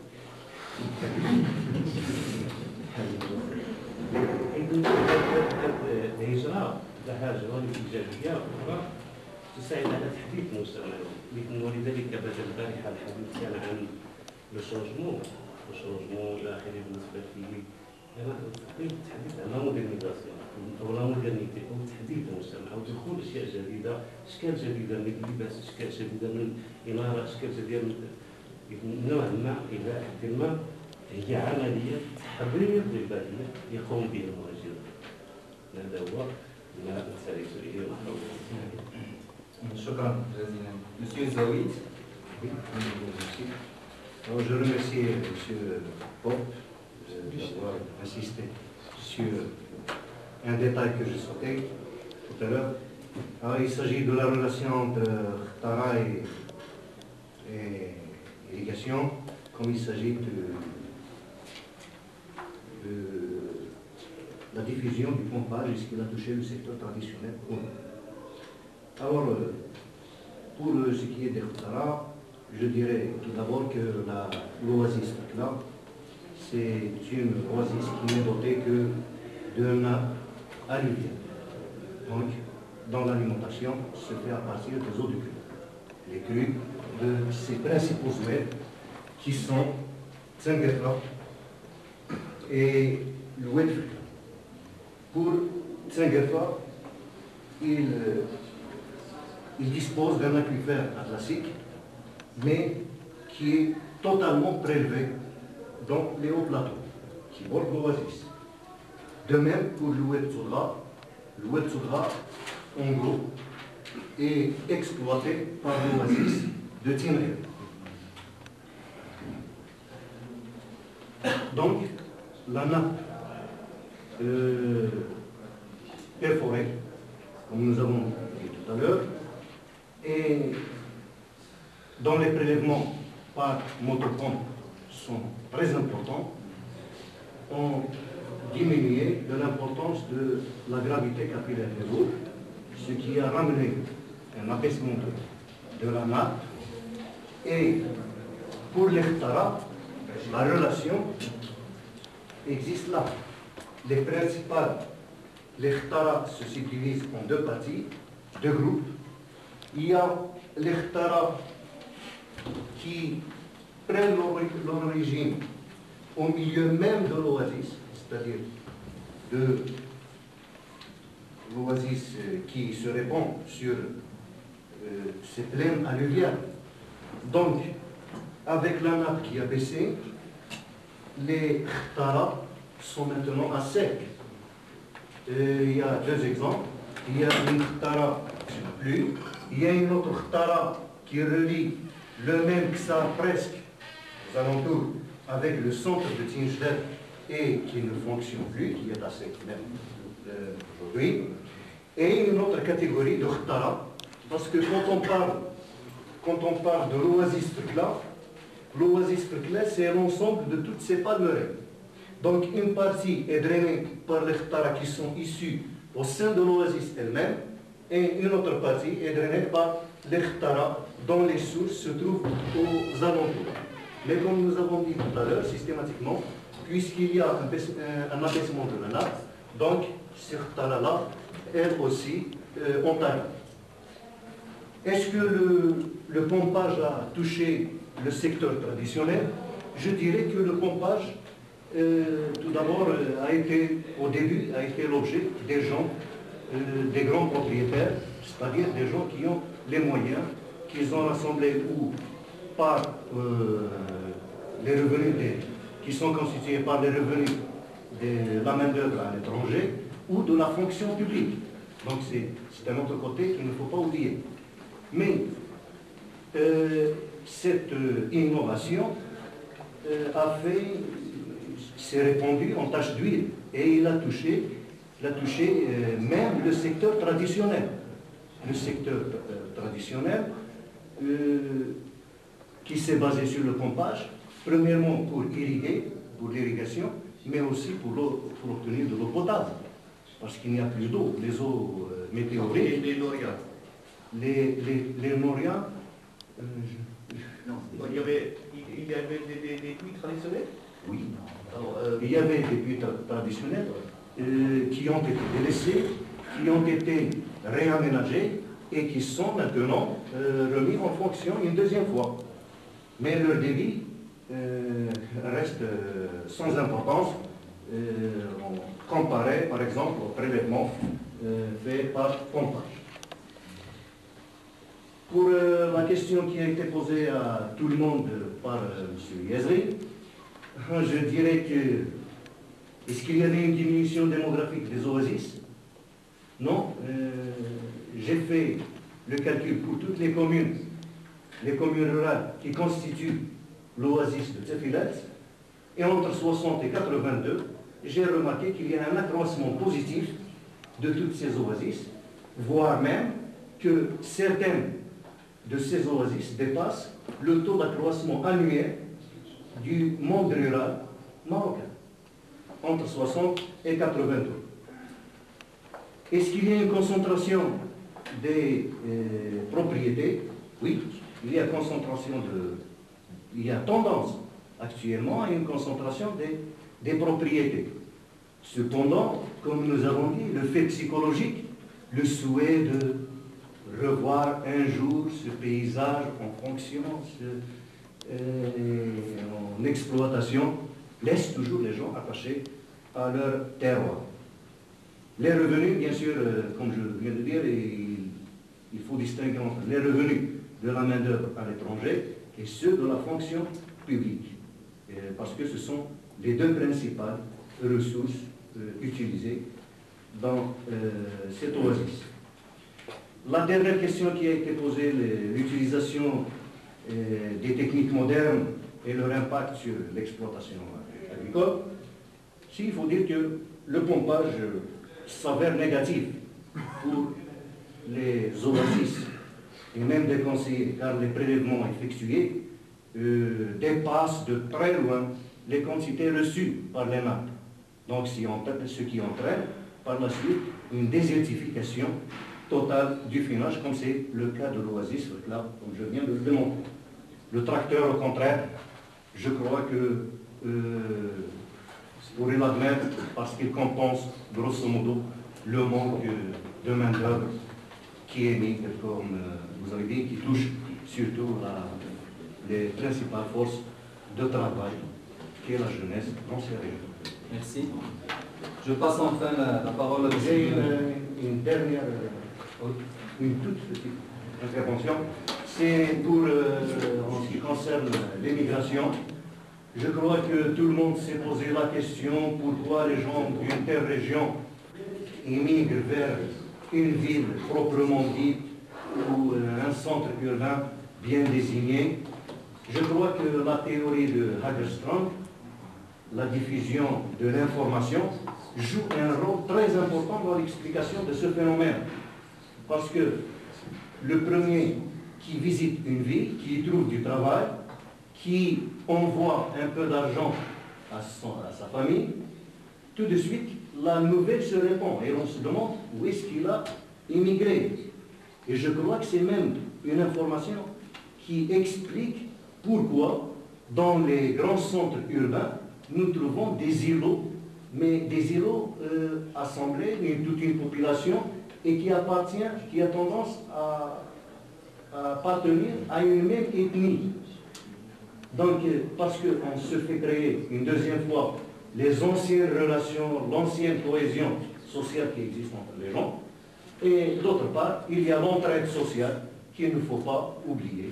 إذن الهجرة لها جوانب إيجابية أخرى تساعد على تحديث مجتمعهم. ولذلك بدا البارحة الحديث كان عن لو شونجمون إلى آخره بالنسبة لي. أنا أقول التحديث عن لا مودرنيزاسيون أو لا مودرنيتي أو تحديث المجتمع أو دخول أشياء جديدة، أشكال جديدة من اللباس، أشكال جديدة من الإنارة، أشكال جديدة من نوع ما إلى حد ما هي عملية تحضير للبادية يقوم بها المهاجرون. هذا هو ما نسعى إليه ونحاول. شكرا جزيلا. Monsieur Zaouid. Je remercie M. Pop d'avoir insisté sur un détail que je sautais tout à l'heure. Alors, il s'agit de la relation entre Khtara et irrigation, comme il s'agit de la diffusion du pompage et ce qu'il a touché le secteur traditionnel. Alors, pour ce qui est des Khtara, je dirais tout d'abord que l'oasis là, c'est une oasis qui n'est dotée que d'un alluvien. Donc, dans l'alimentation, se fait à partir des eaux de crue. Les crues de ces principaux oueds qui sont Tsengefa et l'oued de Fukla. Pour Tsengefa, il dispose d'un aquifère atlantique, mais qui est totalement prélevé dans les hauts plateaux, qui bordent l'oasis. De même pour l'oued Soudra. L'oued Soudra, en gros, est exploité par l'oasis de Tinré. Donc, la nappe perforée, comme nous avons dit tout à l'heure, et dont les prélèvements par motopompe sont très importants, ont diminué de l'importance de la gravité capillaire des eaux, ce qui a ramené un abaissement de la nappe. Et pour les Khtara, la relation existe là. Les Khtara se subdivisent en deux parties, deux groupes. Il y a les Khtara qui prennent leur origine au milieu même de l'oasis, c'est-à-dire de l'oasis qui se répand sur ces plaines alluviales. Donc, avec la nappe qui a baissé, les Khtara sont maintenant à sec. Il y a deux exemples. Il y a une Khtara sur la pluie, il y a une autre Khtara qui relie le même que ça presque aux alentours avec le centre de Tinjder et qui ne fonctionne plus, qui est à sec même aujourd'hui. Et une autre catégorie de Khtara, parce que quand on parle de l'oasis Fukla, c'est l'ensemble de toutes ces palmeraies. Donc une partie est drainée par les khtara qui sont issus au sein de l'oasis elle-même, et une autre partie est drainée par les khtara dont les sources se trouvent aux alentours. Mais comme nous avons dit tout à l'heure, systématiquement, puisqu'il y a un abaissement de la nappe, donc ces khtara-là, elles aussi, ont un. Est-ce que le pompage a touché le secteur traditionnel? Je dirais que le pompage, tout d'abord, au début, a été l'objet des gens, des grands propriétaires, c'est-à-dire des gens qui ont les moyens, qu'ils ont rassemblés ou par les revenus qui sont constitués par les revenus de la main-d'œuvre à l'étranger ou de la fonction publique. Donc c'est un autre côté qu'il ne faut pas oublier. Mais cette innovation s'est répandue en tache d'huile et il a touché même le secteur traditionnel. Le secteur traditionnel qui s'est basé sur le pompage, premièrement pour irriguer, pour l'irrigation, mais aussi pour obtenir de l'eau potable. Parce qu'il n'y a plus d'eau, les eaux météoriques. Et les lauréats. Les lauréats. Non, il y avait des puits traditionnels? Oui. Alors, il y avait des puits traditionnels qui ont été délaissés, qui ont été réaménagés et qui sont maintenant remis en fonction une deuxième fois. Mais leur débit reste sans importance comparé par exemple au prélèvement fait par pompage. Pour la question qui a été posée à tout le monde par M. Yazri, je dirais que est-ce qu'il y avait une diminution démographique des oasis? Non. J'ai fait le calcul pour toutes les communes rurales qui constituent l'oasis de Tsefilet, et entre 60 et 82, j'ai remarqué qu'il y a un accroissement positif de toutes ces oasis, voire même que certaines de ces oasis dépassent le taux d'accroissement annuel du monde rural marocain, entre 60 et 82. Est-ce qu'il y a une concentration des propriétés? Oui, il y a tendance actuellement à une concentration des propriétés. Cependant, comme nous avons dit, le fait psychologique, le souhait de revoir un jour ce paysage en fonction, en exploitation, laisse toujours les gens attachés à leur terroir. Les revenus, bien sûr, comme je viens de dire, il faut distinguer entre les revenus de la main-d'œuvre à l'étranger et ceux de la fonction publique, parce que ce sont les deux principales ressources utilisées dans cette oasis. La dernière question qui a été posée, l'utilisation des techniques modernes et leur impact sur l'exploitation agricole, il faut dire que le pompage s'avère négatif pour les oasis et même des conseillers, car les prélèvements effectués dépassent de très loin les quantités reçues par les nappes. Donc ce qui entraîne par la suite une désertification totale du finage, comme c'est le cas de l'oasis, là, comme je viens de le démontrer. Le tracteur, au contraire, je crois que pourrait l'admettre parce qu'il compense, grosso modo, le manque de main-d'œuvre qui est mis, comme vous avez dit, qui touche surtout les principales forces de travail, qui est la jeunesse dans ces régions. Merci. Je passe enfin la parole à J'ai une dernière, une toute petite intervention. C'est pour, en ce qui concerne l'émigration. Je crois que tout le monde s'est posé la question pourquoi les gens d'une telle région émigrent vers une ville proprement dite ou un centre urbain bien désigné. Je crois que la théorie de Hagerstrand, la diffusion de l'information, joue un rôle très important dans l'explication de ce phénomène. Parce que le premier qui visite une ville, qui y trouve du travail, qui envoie un peu d'argent à sa famille, tout de suite, la nouvelle se répand et on se demande où est-ce qu'il a immigré. Et je crois que c'est même une information qui explique pourquoi, dans les grands centres urbains, nous trouvons des îlots, mais des îlots assemblés, toute une population, et qui a tendance à appartenir à une même ethnie. Donc, parce qu'on se fait créer une deuxième fois les anciennes relations, l'ancienne cohésion sociale qui existe entre les gens, et d'autre part, il y a l'entraide sociale qu'il ne faut pas oublier.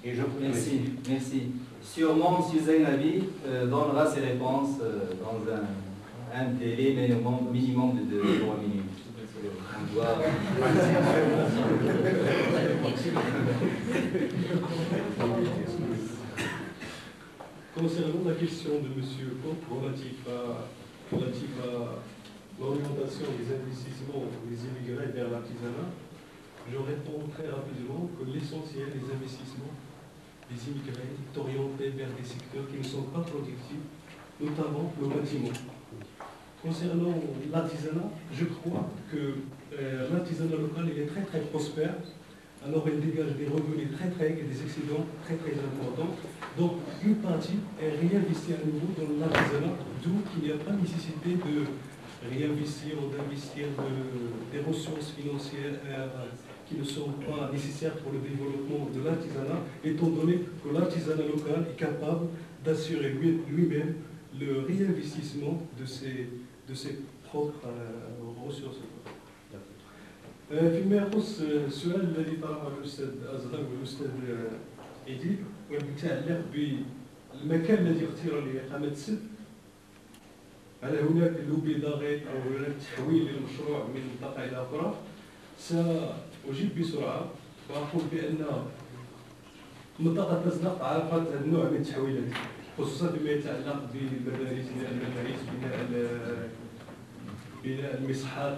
Et je vous remercie. Merci. Sûrement, M. Zainabi donnera ses réponses dans un délai minimum de 3 minutes. On doit... Concernant la question de M. Koch relative à l'orientation des investissements des immigrés vers l'artisanat, je réponds très rapidement que l'essentiel des investissements des immigrés est orienté vers des secteurs qui ne sont pas productifs, notamment le bâtiment. Concernant l'artisanat, je crois que l'artisanat local est très très prospère. Alors il dégage des revenus très très et des excédents très très importants. Donc une partie est réinvestie à nouveau dans l'artisanat, d'où il n'y a pas nécessité de réinvestir ou d'investir des ressources financières qui ne sont pas nécessaires pour le développement de l'artisanat, étant donné que l'artisanat local est capable d'assurer lui-même le réinvestissement de ses propres ressources. فيما يخص السؤال الذي طرحه الاستاذ ازهر والاستاذ ايدي ويتعلق بالمكان الذي اختير لاقامه السد، هل هناك لوبي ضاغط او هناك تحويل للمشروع من منطقه الى اخرى؟ ساجيب بسرعه واقول بان منطقه تزنق عرفت هذا النوع من التحويلات، خصوصا فيما يتعلق بالمدارس، بناء المصحات،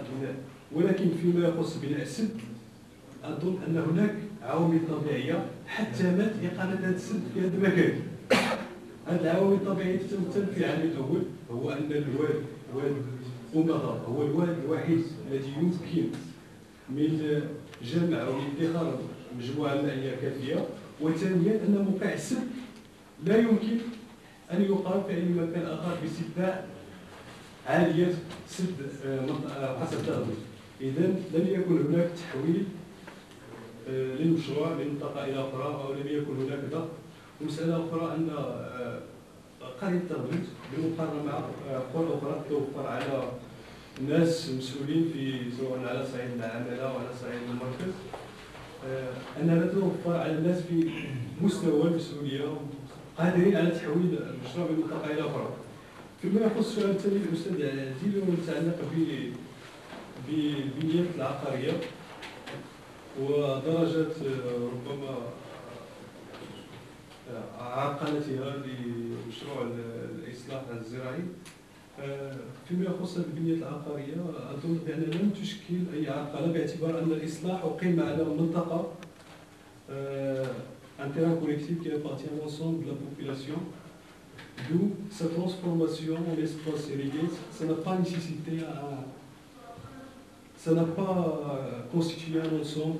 ولكن فيما يخص بناء السد اظن ان هناك عوامل طبيعيه حتمت اقامه هذا السد في هذا المكان. هذه العوامل الطبيعيه تتمثل في العامل الاول هو ان واد أمغا هو الواد الوحيد الذي يمكن من جمع وادخار مجموعه مائيه كافيه، وثانيا ان موقع السد لا يمكن ان يقام في اي مكان اخر باستثناء عاليه سد قصر التغذيه. إذا لم يكن هناك تحويل للمشروع من منطقة إلى أخرى، أو لم يكن هناك ضغط. ومسألة أخرى أن قرية تغذية بالمقارنة مع قرى أخرى توفر على ناس مسؤولين في سواء على صعيد العمالة أو على صعيد المركز، أنها لا توفر على الناس في مستوى المسؤولية قادرين على تحويل المشروع من منطقة إلى أخرى. فيما يخص السؤال الثاني الأستاذ عزيز المتعلق بالبنيات العقارية ودرجة ربما عرقلتها لمشروع الإصلاح الزراعي، فيما يخص البنيات العقارية أظن بأنها لم تشكل أي عرقلة، باعتبار أن الإصلاح أقيم على منطقة un terrain collectif qui appartient à l'ensemble de la population, d'où sa transformation en espace irrigué, ça n'a pas nécessité ça n'a pas constitué un ensemble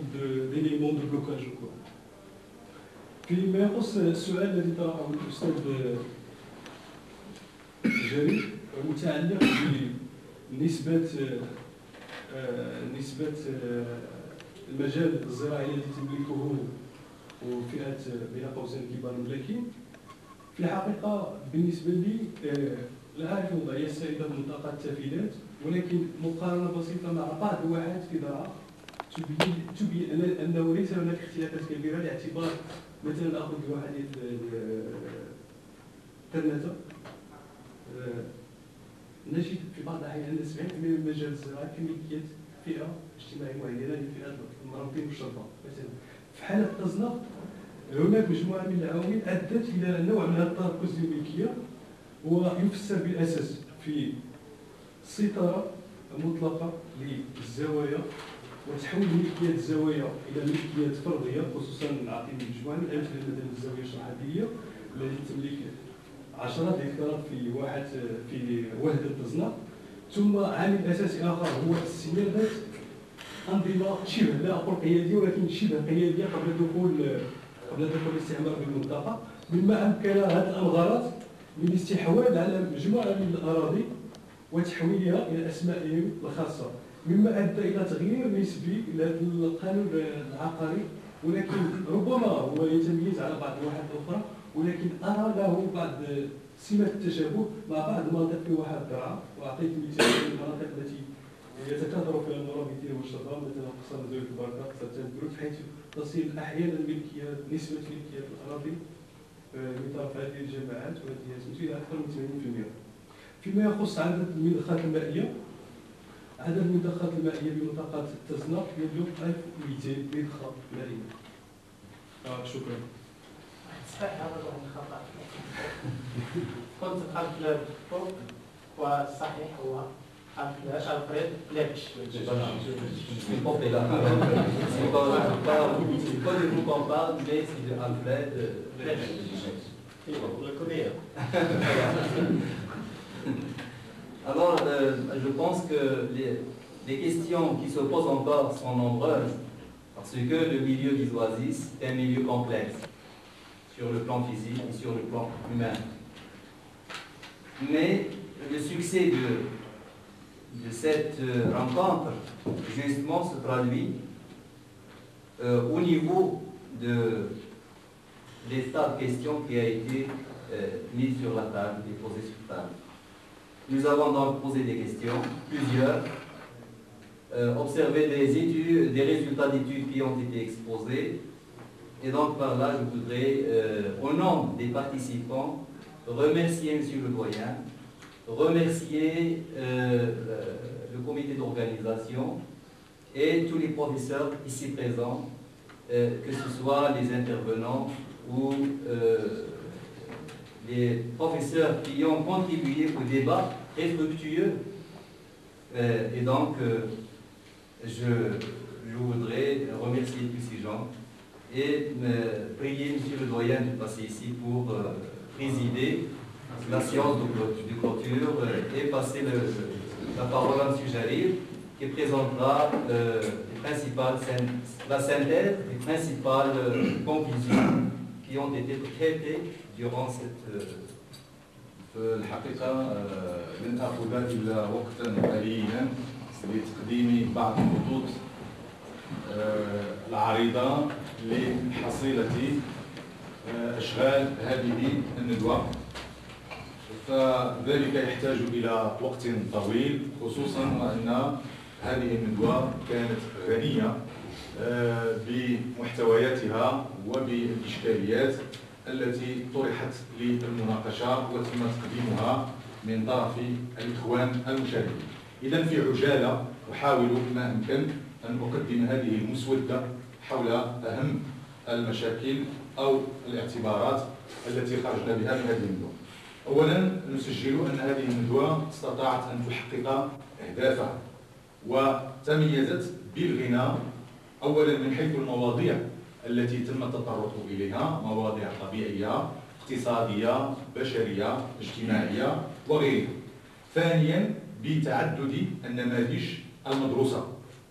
d'éléments de blocage. فيما يخص السؤال الذي طرحه الأستاذ جرير متعلق بنسبة المجال الزراعي الذي تملكه فئة بين قوسين كبار الملاكين، في الحقيقة بالنسبة لي لا أعرف وضعية السائدة في منطقة التافهات، ولكن مقارنة بسيطة مع بعض الواحات في ذراع تبين أنه ليس هناك اختلافات كبيرة، لاعتبار مثلا أخذ واحد ترنتة نجد في بعض الأحيان أن 70% من المجال الزراعي كملكية فئة اجتماعية معينة لفئة المرابطين بالشرطة. مثلا في حالة تزنق هناك مجموعة من العوامل أدت إلى نوع من التركز للملكية، ويفسر بالأساس في سيطرة مطلقة للزوايا وتحويل ملكية الزوايا إلى ملكيات فردية، خصوصا نعطي مجموعة من الأمثلة مثلا الزاوية الشرحبيلية التي تملك 10 هكتارات في وحدة تزناق. ثم عامل أساسي آخر هو استمرار أنظمة شبه لا أقول قيادية ولكن شبه قيادية قبل دخول الاستعمار بالمنطقة، مما أمكن هذه الأنظارات من الاستحواذ على مجموعة من الأراضي وتحويلها إلى أسمائهم الخاصة، مما أدى إلى تغيير نسبي لهذا القانون العقاري، ولكن ربما هو يتميز على بعض الواحات الأخرى، ولكن أرى له بعض سمات التشابه مع بعض المناطق في واحات الدرعا. وأعطيت مثال المناطق التي يتكاثر فيها المرابطين والشباب مثل قصر زويل البركة، قصر تندروت، حيث تصل أحيانا نسبة ملكية الأراضي من طرف هذه الجماعات وهذه الجهات إلى أكثر من 80%. فيما يخص عدد المضخات المائية، عدد المضخات المائية بمنطقة تزناق يبلغ 1200 مضخة مائية. شكرا. صحيح هذا هو الخطأ. كنت قبل فوق والصحيح هو Alfred Lepsch. Je suis pas fait là. C'est pas de vous qu'on parle, mais c'est de Alfred Lepsch. On le connaît. Alors, je pense que les questions qui se posent encore sont nombreuses, parce que le milieu d'Isoasis est un milieu complexe, sur le plan physique et sur le plan humain. Mais le succès de cette rencontre, justement, se traduit au niveau de l'état de question qui a été mis sur la table et posé sur la table. Nous avons donc posé des questions, plusieurs, observé des résultats d'études qui ont été exposés, et donc par là, je voudrais, au nom des participants, remercier M. le doyen, remercier le comité d'organisation et tous les professeurs ici présents, que ce soit les intervenants ou les professeurs qui ont contribué au débat très fructueux. Et donc, je voudrais remercier tous ces gens et prier M. le doyen de passer ici pour présider la séance de clôture et passer la parole à M. Jarif, qui présentera la synthèse des principales conclusions qui ont été traitées durant cette في الحقيقة لن أخذ إلا وقتا قليلا لتقديم بعض الخطوط العريضة لحصيلة أشغال هذه الندوة، فذلك يحتاج إلى وقت طويل، خصوصا وأن هذه الندوة كانت غنية بمحتوياتها وبالإشكاليات التي طرحت للمناقشة وتم تقديمها من طرف الإخوان المشاركين. إذن في عجالة أحاول ما أمكن أن أقدم هذه المسودة حول أهم المشاكل أو الاعتبارات التي خرجنا بها من هذه الندوة. أولا نسجل أن هذه الندوة استطاعت أن تحقق أهدافها وتميزت بالغنى، أولا من حيث المواضيع التي تم التطرق إليها، مواضيع طبيعية، اقتصادية، بشرية، اجتماعية وغيرها. ثانيا بتعدد النماذج المدروسة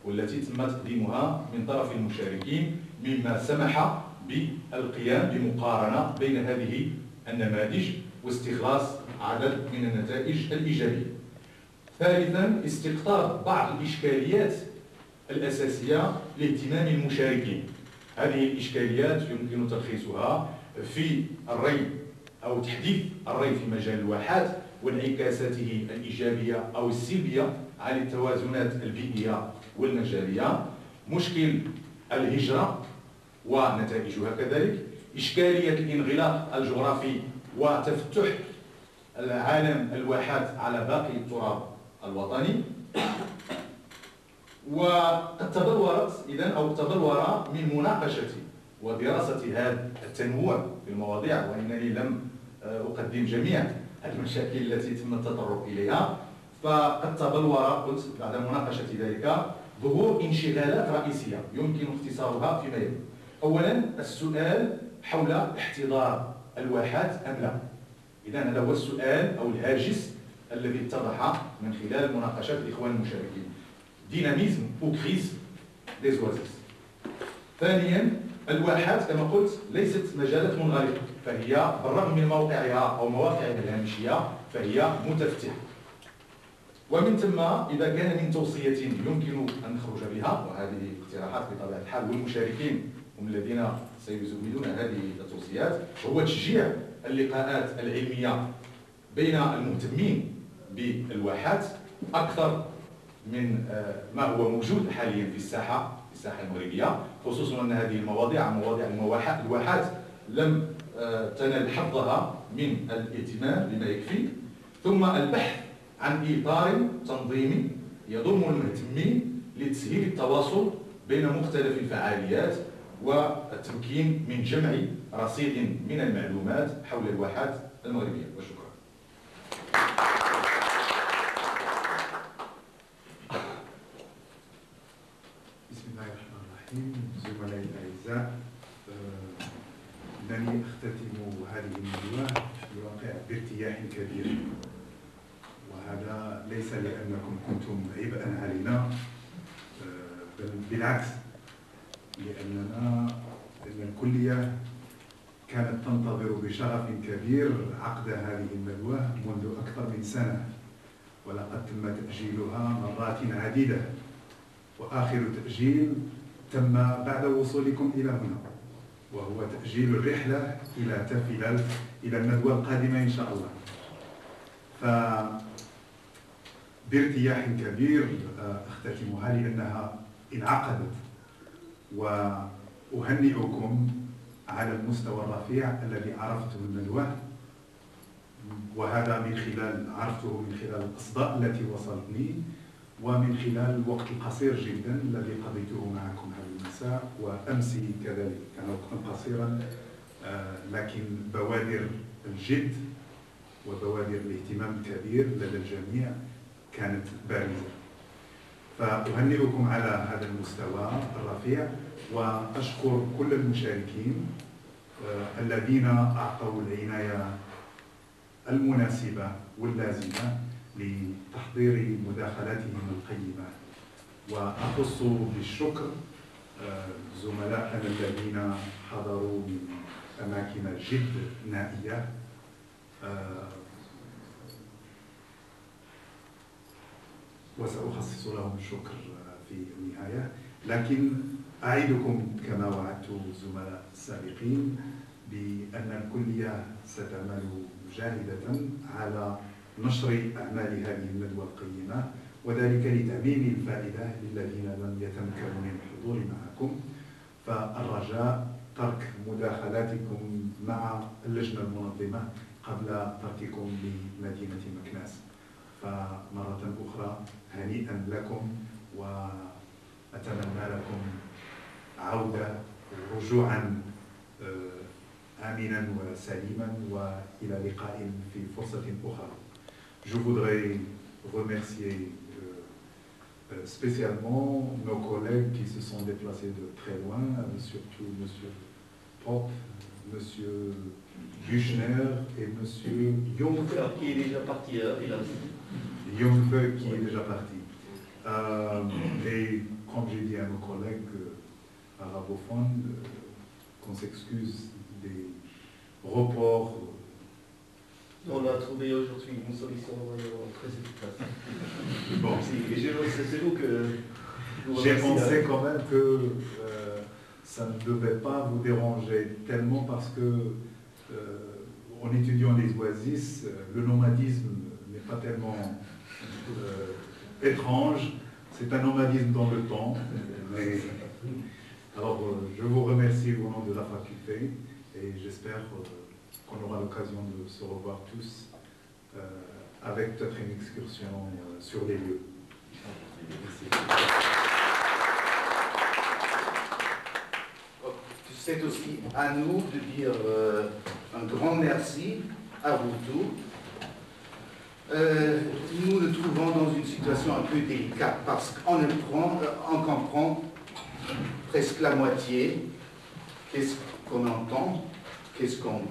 والتي تم تقديمها من طرف المشاركين، مما سمح بالقيام بمقارنة بين هذه النماذج واستخلاص عدد من النتائج الإيجابية. ثالثا استقطاب بعض الإشكاليات الأساسية لاهتمام المشاركين. هذه الإشكاليات يمكن تلخيصها في الري أو تحديث الري في مجال الواحات وانعكاساته الإيجابية أو السلبية على التوازنات البيئية والمجالية، مشكل الهجرة ونتائجها كذلك، إشكالية الانغلاق الجغرافي وتفتح العالم الواحات على باقي التراب الوطني. وقد تبلورت إذن أو تبلور من مناقشة ودراسة هذا التنوع في المواضيع، وإنني لم أقدم جميع المشاكل التي تم التطرق إليها، فقد تبلور قلت بعد مناقشة ذلك ظهور انشغالات رئيسية يمكن اختصارها فيما يلي. أولا السؤال حول احتضار الواحات أم لا، إذا هذا هو السؤال أو الهاجس الذي اتضح من خلال مناقشات الإخوان المشاركين. ديناميزم أو كريز دي زوازيس. ثانيا الواحات كما قلت ليست مجالات منغلقة، فهي بالرغم من موقعها أو مواقعها الهامشية فهي متفتحة. ومن ثم إذا كان من توصية يمكن أن نخرج بها، وهذه اقتراحات بطبيعة الحال والمشاركين هم الذين سيزودون هذه التوصيات، هو تشجيع اللقاءات العلمية بين المهتمين بالواحات أكثر من ما هو موجود حاليا في الساحة المغربية، خصوصا أن هذه مواضيع الواحات لم تنال حظها من الاهتمام بما يكفي. ثم البحث عن إطار تنظيمي يضم المهتمين لتسهيل التواصل بين مختلف الفعاليات والتمكين من جمع رصيد من المعلومات حول الواحات المغربية. وشكرا. بسم الله الرحمن الرحيم. زملائي الأعزاء، إنني أختتم هذه الندوة في الواقع بارتياح كبير، وهذا ليس لأنكم كنتم عبئا علينا، بل بالعكس، لأن الكلية كانت تنتظر بشغف كبير عقد هذه الندوة منذ أكثر من سنة، ولقد تم تأجيلها مرات عديدة، وآخر تأجيل تم بعد وصولكم إلى هنا، وهو تأجيل الرحلة إلى تافيلال إلى الندوة القادمة إن شاء الله. بارتياح كبير أختتمها لأنها انعقدت، وأهنئكم على المستوى الرفيع الذي عرفتم الندوة، وهذا عرفته من خلال الأصداء التي وصلتني، ومن خلال الوقت القصير جدا الذي قضيته معكم هذا المساء، وأمس كذلك كان وقتا قصيرا، لكن بوادر الجد وبوادر الاهتمام الكبير لدى الجميع كانت بارزة. فأهنئكم على هذا المستوى الرفيع، وأشكر كل المشاركين الذين أعطوا العناية المناسبة واللازمة لتحضير مداخلاتهم القيمة. وأخص بالشكر زملائنا الذين حضروا من أماكن جد نائية، وسأخصص لهم الشكر في النهاية. لكن أعدكم كما وعدت الزملاء السابقين بأن الكلية ستعمل جاهدة على نشر أعمال هذه الندوة القيمة، وذلك لتعميم الفائدة للذين لم يتمكنوا من الحضور معكم. فالرجاء ترك مداخلاتكم مع اللجنة المنظمة قبل ترككم لمدينة مكناس. فمرة أخرى هنيئا لكم، وأتمنى لكم عودة ورجوعا آمنا وسليما، وإلى لقاء في فرصة أخرى. Je voudrais remercier spécialement nos collègues qui se sont déplacés de très loin, surtout M. Pop, M. Büchner et M. Jungfer, qui est déjà parti, Jungfer qui est déjà parti. Et comme j'ai dit à nos collègues arabophones, qu'on s'excuse des reports. On a trouvé aujourd'hui une solution très efficace. Bon, c'est vous que... J'ai pensé quand même que ça ne devait pas vous déranger tellement, parce que en étudiant les oasis, le nomadisme n'est pas tellement étrange, c'est un nomadisme dans le temps. Mais, alors, je vous remercie au nom de la faculté, et j'espère qu'on aura l'occasion de se revoir tous avec peut-être une excursion sur les lieux. Merci. C'est aussi à nous de dire un grand merci à vous tous. Nous nous trouvons dans une situation un peu délicate, parce qu'on comprend presque la moitié. Qu'est-ce qu'on entend, qu'est-ce qu'on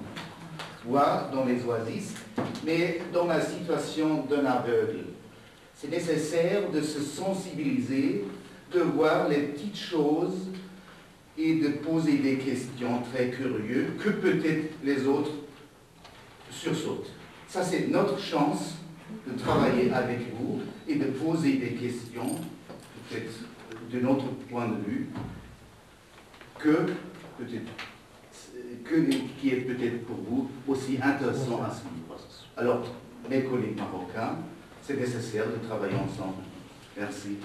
voir dans les oasis, mais dans la situation d'un aveugle. C'est nécessaire de se sensibiliser, de voir les petites choses et de poser des questions très curieuses que peut-être les autres sursautent. Ça, c'est notre chance de travailler avec vous et de poser des questions, peut-être de notre point de vue, qui est peut-être pour vous aussi intéressant à suivre. Alors, mes collègues marocains, c'est nécessaire de travailler ensemble. Merci.